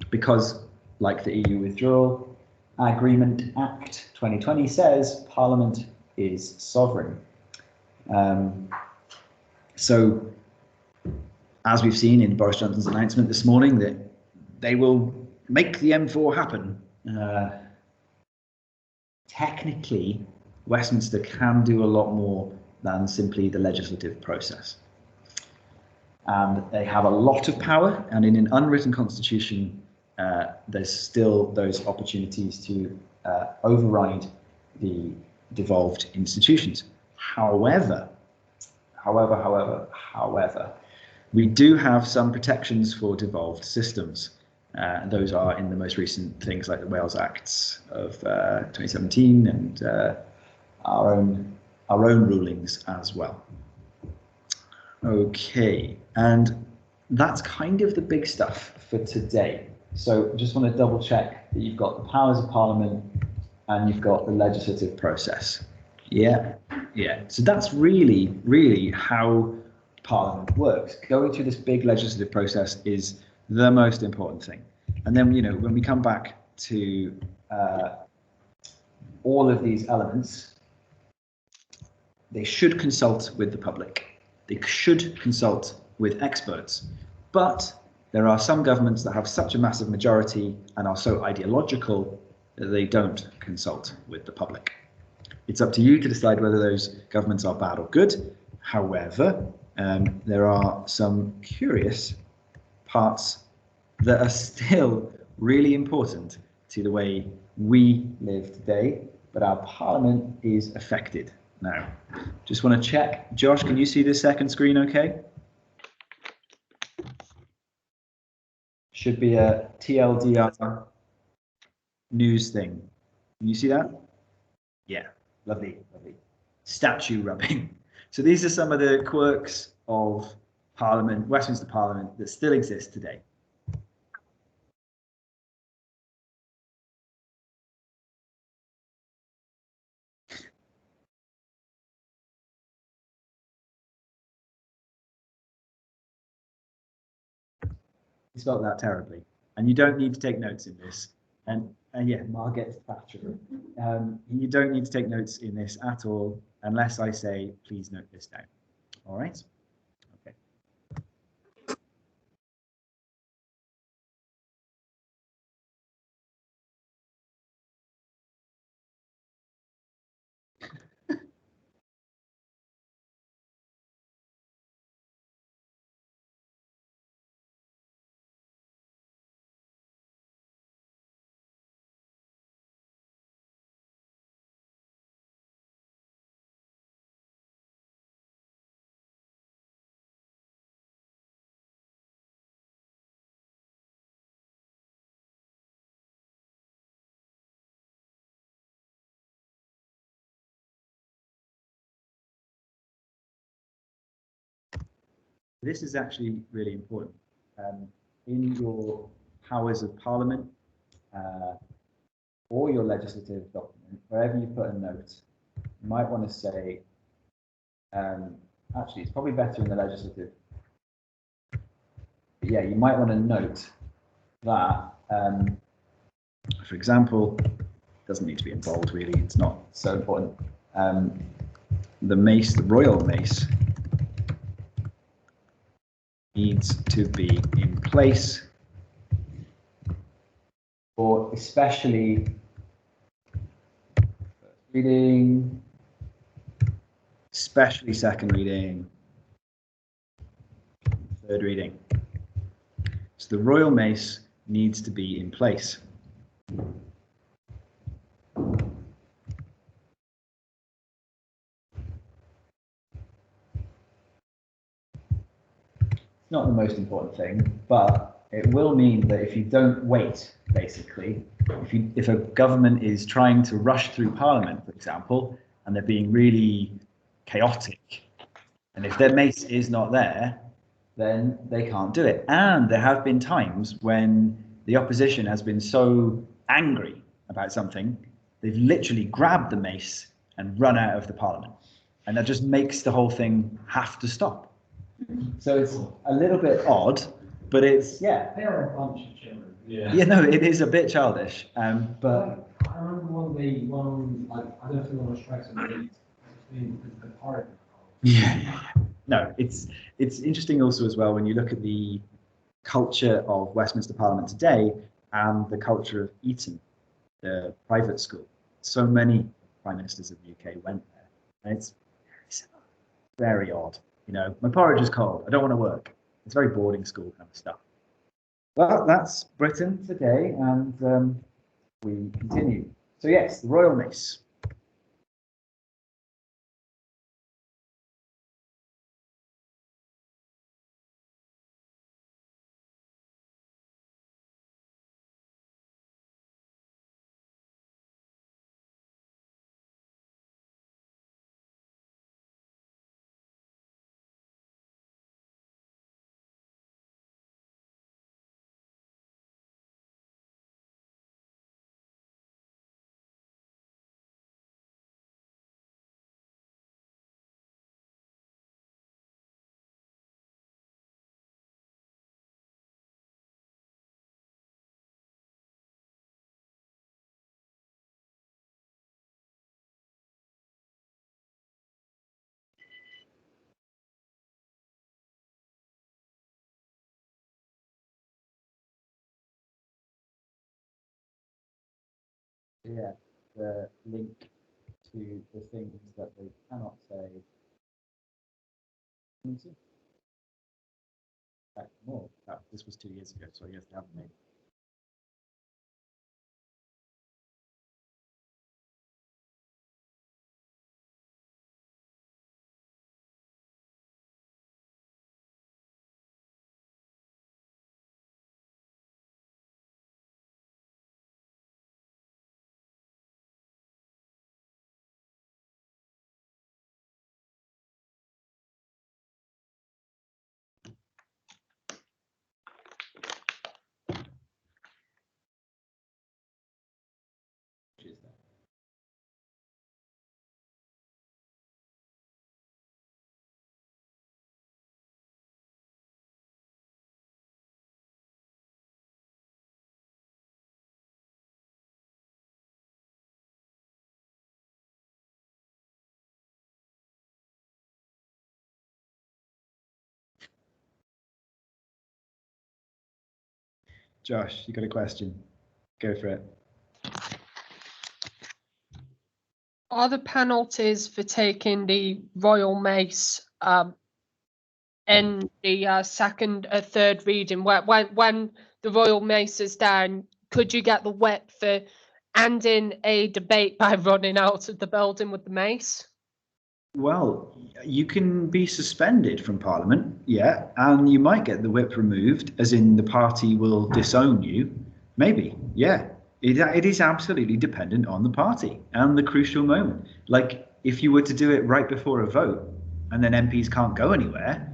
because, like the EU Withdrawal Agreement Act 2020 says, Parliament is sovereign. So, as we've seen in Boris Johnson's announcement this morning, that they will make the M4 happen. Technically, Westminster can do a lot more than simply the legislative process. And they have a lot of power, and in an unwritten constitution, there's still those opportunities to override the devolved institutions. However, we do have some protections for devolved systems. Those are in the most recent things like the Wales Acts of 2017 and our own rulings as well. Okay, and that's kind of the big stuff for today. So just want to double check that you've got the powers of Parliament and you've got the legislative process. Yeah. So that's really how Parliament works. Going through this big legislative process is the most important thing. And then, when we come back to all of these elements, they should consult with the public. They should consult with experts. But there are some governments that have such a massive majority and are so ideological that they don't consult with the public. It's up to you to decide whether those governments are bad or good. However, there are some curious parts that are still really important to the way we live today, but our Parliament is affected now. Just want to check. Josh, can you see the second screen okay? Should be a TLDR news thing. Can you see that? Yeah, lovely. Statue rubbing. So these are some of the quirks of Parliament, Westminster Parliament, that still exist today. He spelled that terribly. And you don't need to take notes in this. And yeah, Margaret's Thatcher. You don't need to take notes in this at all, unless I say, please note this down. All right? Okay. This is actually really important. In your powers of Parliament or your legislative document, wherever you put a note, you might want to say, actually, it's probably better in the legislative. But yeah, you might want to note that, for example, doesn't need to be in bold really, it's not so important. The mace, the royal mace, needs to be in place for especially first reading, especially second reading, third reading. So the royal mace needs to be in place. Not the most important thing, but it will mean that if you don't wait, basically, if a government is trying to rush through Parliament, for example, and they're being really chaotic, and if their mace is not there, then they can't do it. And there have been times when the opposition has been so angry about something, they've literally grabbed the mace and run out of the Parliament. And that just makes the whole thing have to stop. So it's a little bit odd, but it's, yeah. They're a bunch of children. Yeah, no, it is a bit childish. But I remember one, like, I don't know if you want to strike some dates between the part. yeah. No, it's interesting also as well when you look at the culture of Westminster Parliament today and the culture of Eton, the private school. So many prime ministers of the UK went there, and it's very odd. You know, my porridge is cold. I don't want to work. It's very boarding school kind of stuff. Well, that's Britain today, and we continue. So yes, the Royal Mace. Yeah, the link to the things that they cannot say. Let me see. More. This was 2 years ago, so yes, they haven't made. Josh, you got a question? Go for it. Are the penalties for taking the royal mace in the second or third reading, when the royal mace is down, could you get the whip for ending a debate by running out of the building with the mace? Well, you can be suspended from Parliament, yeah, and you might get the whip removed, as in the party will disown you. Maybe, yeah. It is absolutely dependent on the party and the crucial moment. Like, if you were to do it right before a vote and then MPs can't go anywhere,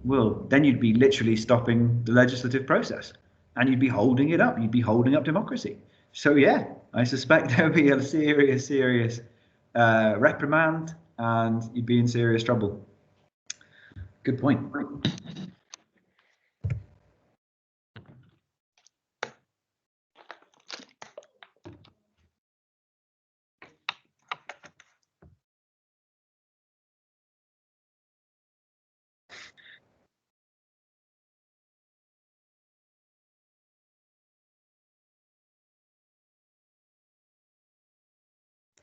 well, then you'd be literally stopping the legislative process and you'd be holding it up. You'd be holding up democracy. So, yeah, I suspect there would be a serious reprimand and you'd be in serious trouble. Good point.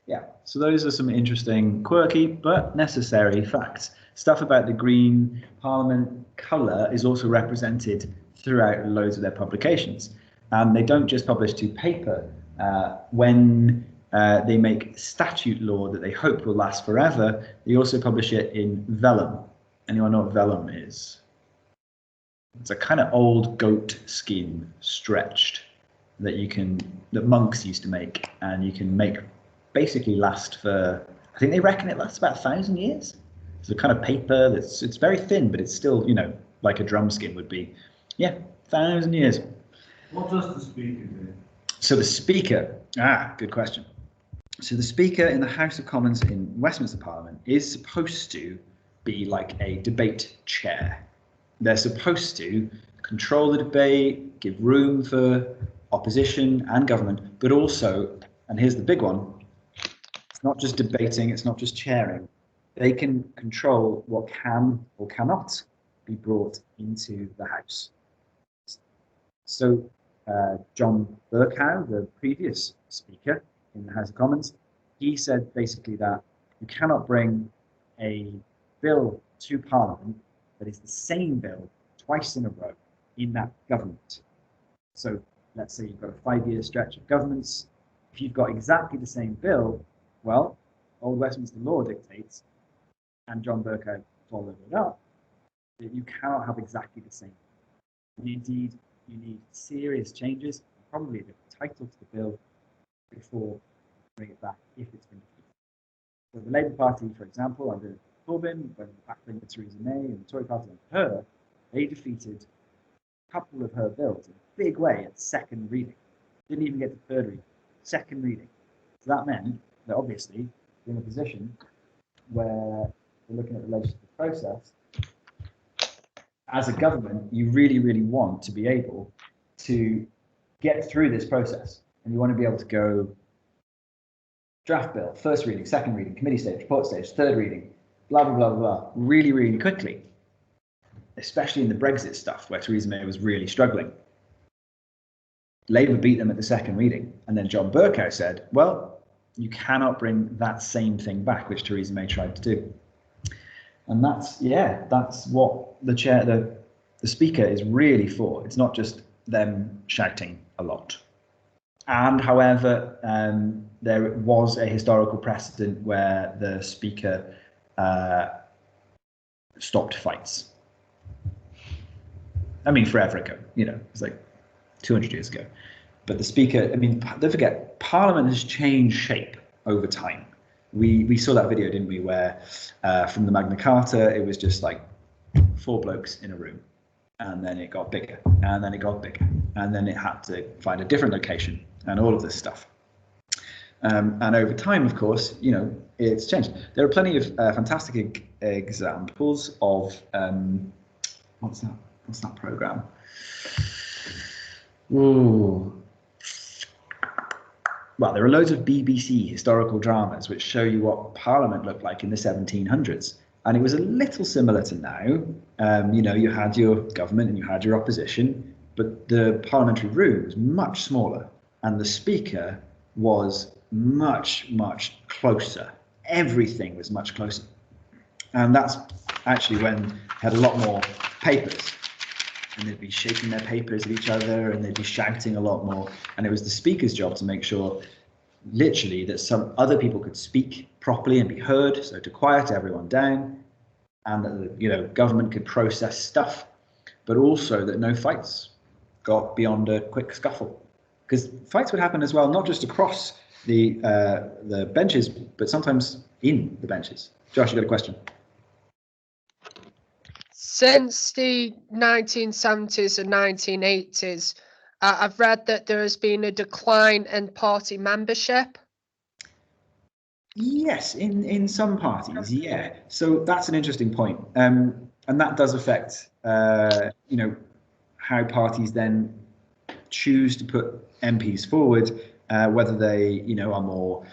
Yeah, so those are some interesting, quirky, but necessary facts. Stuff about the Green Parliament colour is also represented throughout loads of their publications. And they don't just publish to paper. When they make statute law that they hope will last forever, they also publish it in vellum. Anyone know what vellum is? It's a kind of old goat skin stretched that monks used to make, and you can make basically last for, I think they reckon it lasts about 1,000 years. It's a kind of paper it's very thin, but it's still, like a drum skin would be. Yeah, 1,000 years. What does the Speaker do? So the Speaker, good question. So the Speaker in the House of Commons in Westminster Parliament is supposed to be like a debate chair. They're supposed to control the debate, give room for opposition and government, but also, and here's the big one, it's not just debating, it's not just chairing. They can control what can or cannot be brought into the House. So John Bercow, the previous Speaker in the House of Commons, he said basically that you cannot bring a bill to Parliament that is the same bill twice in a row in that government. So let's say you've got a 5-year stretch of governments. If you've got exactly the same bill, well, old Westminster law dictates, and John Bercow followed it up, that you cannot have exactly the same. Indeed, you need serious changes, probably a different title to the bill, before you bring it back if it's been defeated. So the Labour Party, for example, under Corbyn, when battling with Theresa May and the Tory Party under her, they defeated a couple of her bills in a big way at second reading. Didn't even get to third reading, second reading. So that meant that obviously we're in a position where we're looking at the legislative process. As a government, you really want to be able to get through this process, and you want to be able to go draft bill, first reading, second reading, committee stage, report stage, third reading, blah, blah, blah, blah, really quickly, especially in the Brexit stuff where Theresa May was really struggling. Labour beat them at the second reading, and then John Bercow said, well, you cannot bring that same thing back, which Theresa May tried to do. And that's what the Speaker is really for. It's not just them shouting a lot. And however, there was a historical precedent where the Speaker stopped fights. I mean, forever ago, it's like 200 years ago. But the Speaker, don't forget, Parliament has changed shape over time. We saw that video, didn't we, where from the Magna Carta, it was just like 4 blokes in a room. And then it got bigger, and then it got bigger. And then it had to find a different location and all of this stuff. And over time, of course, it's changed. There are plenty of fantastic examples of, what's that program? Ooh. Well, there are loads of BBC historical dramas which show you what Parliament looked like in the 1700s. And it was a little similar to now. You had your government and you had your opposition, but the parliamentary room was much smaller, and the speaker was much, much closer. Everything was much closer. And that's actually when they had a lot more papers, and they'd be shaking their papers at each other, and they'd be shouting a lot more. And it was the speaker's job to make sure, literally, that some other people could speak properly and be heard, so to quiet everyone down, and that the government could process stuff, but also that no fights got beyond a quick scuffle, because fights would happen as well, not just across the benches, but sometimes in the benches. Josh, you got a question? Since the 1970s and 1980s, I've read that there has been a decline in party membership. Yes, in some parties, yeah. So that's an interesting point, and that does affect, how parties then choose to put MPs forward, whether they, are more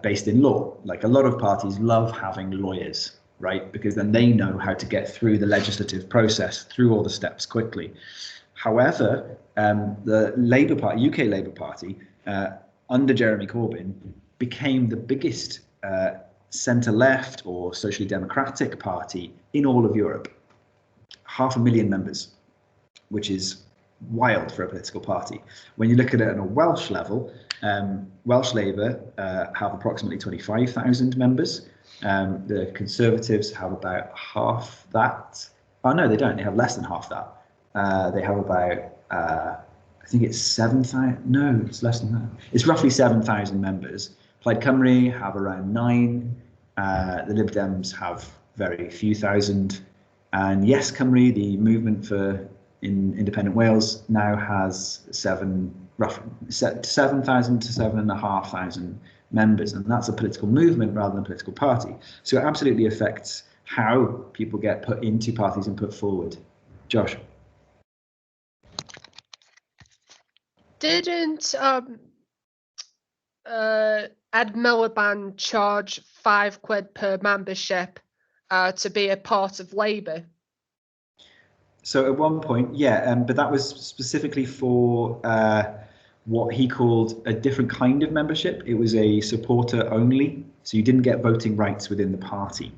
based in law. Like, a lot of parties love having lawyers, right? Because then they know how to get through the legislative process, through all the steps quickly. However, the Labour Party, UK Labour Party, under Jeremy Corbyn, became the biggest centre-left or socially democratic party in all of Europe. 500,000 members, which is wild for a political party. When you look at it on a Welsh level, Welsh Labour have approximately 25,000 members. The Conservatives have about half that. Oh no, they don't. They have less than half that. They have about, I think it's 7,000. No, it's less than that. It's roughly 7,000 members. Plaid Cymru have around 9. The Lib Dems have very few thousand. And Yes Cymru, the movement in independent Wales, now has 7,000 to 7,500 members, and that's a political movement rather than a political party. So it absolutely affects how people get put into parties and put forward. Josh? Didn't Ed Miliband charge £5 per membership to be a part of Labour? So at one point, yeah, but that was specifically for what he called a different kind of membership. It was a supporter only, so you didn't get voting rights within the party.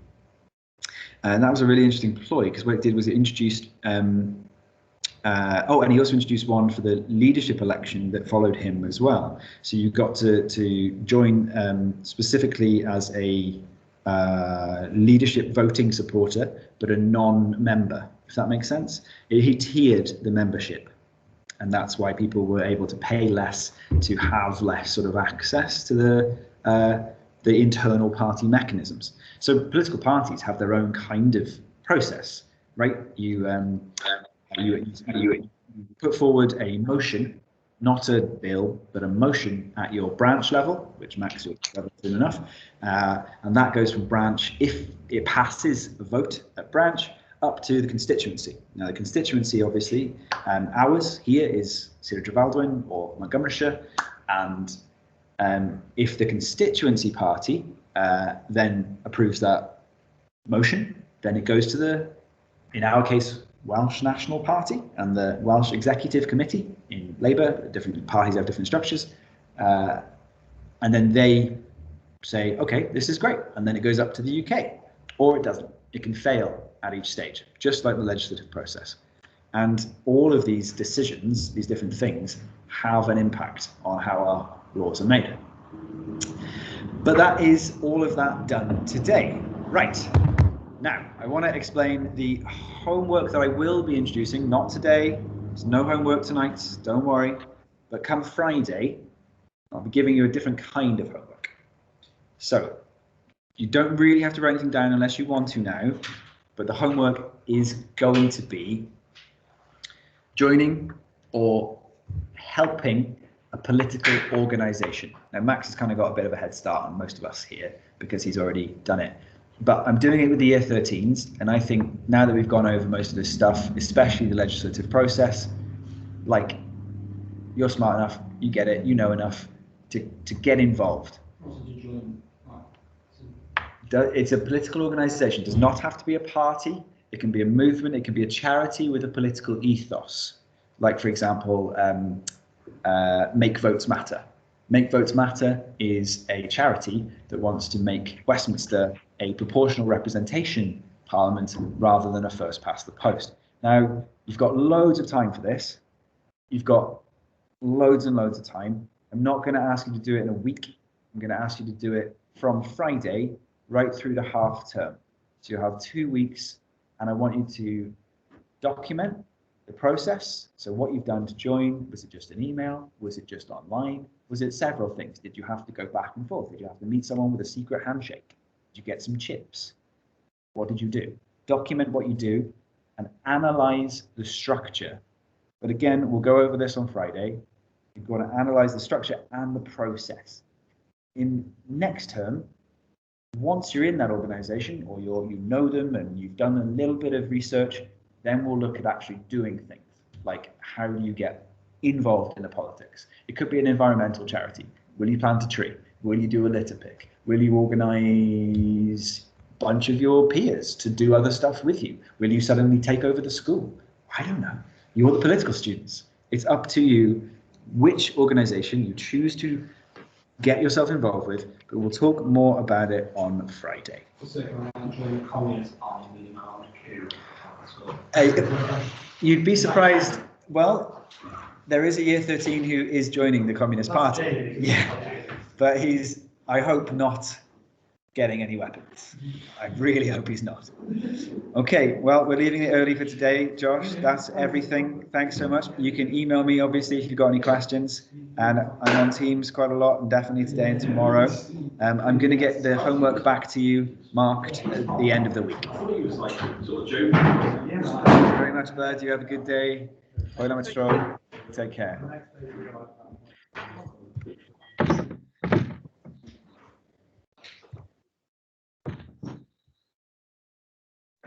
And that was a really interesting ploy, because what it did was it introduced, and he also introduced one for the leadership election that followed him as well. So you got to join specifically as a leadership voting supporter, but a non-member, if that makes sense. He tiered the membership, and that's why people were able to pay less to have less sort of access to the internal party mechanisms. So political parties have their own kind of process, right? You put forward a motion, not a bill, but a motion at your branch level, which Max will cover soon enough, and that goes from branch, if it passes a vote at branch, up to the constituency. Now the constituency, obviously, ours here is Sir Trefaldwyn or Montgomeryshire, and if the constituency party then approves that motion, then it goes to the, in our case, Welsh National Party and the Welsh Executive Committee in Labour. Different parties have different structures, and then they say, okay, this is great, and then it goes up to the UK, or it doesn't. It can fail at each stage, just like the legislative process. And all of these decisions, these different things, have an impact on how our laws are made. But that is all of that done today. Right. Now, I want to explain the homework that I will be introducing, not today. There's no homework tonight, don't worry. But come Friday, I'll be giving you a different kind of homework. So, you don't really have to write anything down unless you want to now, but the homework is going to be joining or helping a political organisation. Now, Max has kind of got a bit of a head start on most of us here because he's already done it. But I'm doing it with the year 13s, and I think now that we've gone over most of this stuff, especially the legislative process, like, you're smart enough, you get it, you know enough to get involved. It's a political organisation. It does not have to be a party. It can be a movement. It can be a charity with a political ethos. like for example, Make Votes Matter. Make Votes Matter is a charity that wants to make Westminster a proportional representation parliament rather than a first past the post. Now, you've got loads of time for this. You've got loads and loads of time. I'm not going to ask you to do it in a week. I'm going to ask you to do it from Friday right through the half term. So you have 2 weeks, and I want you to document the process. So what you've done to join, was it just an email? Was it just online? Was it several things? Did you have to go back and forth? Did you have to meet someone with a secret handshake? Did you get some chips? What did you do? Document what you do and analyze the structure. But again, we'll go over this on Friday. You've got to analyze the structure and the process. In next term, once you're in that organization or you know them and you've done a little bit of research, then we'll look at actually doing things. Like, how do you get involved in the politics? It could be an environmental charity. Will you plant a tree? Will you do a litter pick? Will you organize a bunch of your peers to do other stuff with you? Will you suddenly take over the school? I don't know. You're the political students. It's up to you which organization you choose to get yourself involved with, but we'll talk more about it on Friday. You'd be surprised. Well, there is a year 13 who is joining the Communist Party. Yeah, but he's, I hope, not getting any weapons. I really hope he's not. Okay, well, we're leaving it early for today, Josh. That's everything. Thanks so much. You can email me, obviously, if you've got any questions. And I'm on Teams quite a lot, and definitely today and tomorrow. I'm going to get the homework back to you marked at the end of the week. I thought he was like sort of joking. Thank you very much, bud. You have a good day. Take care.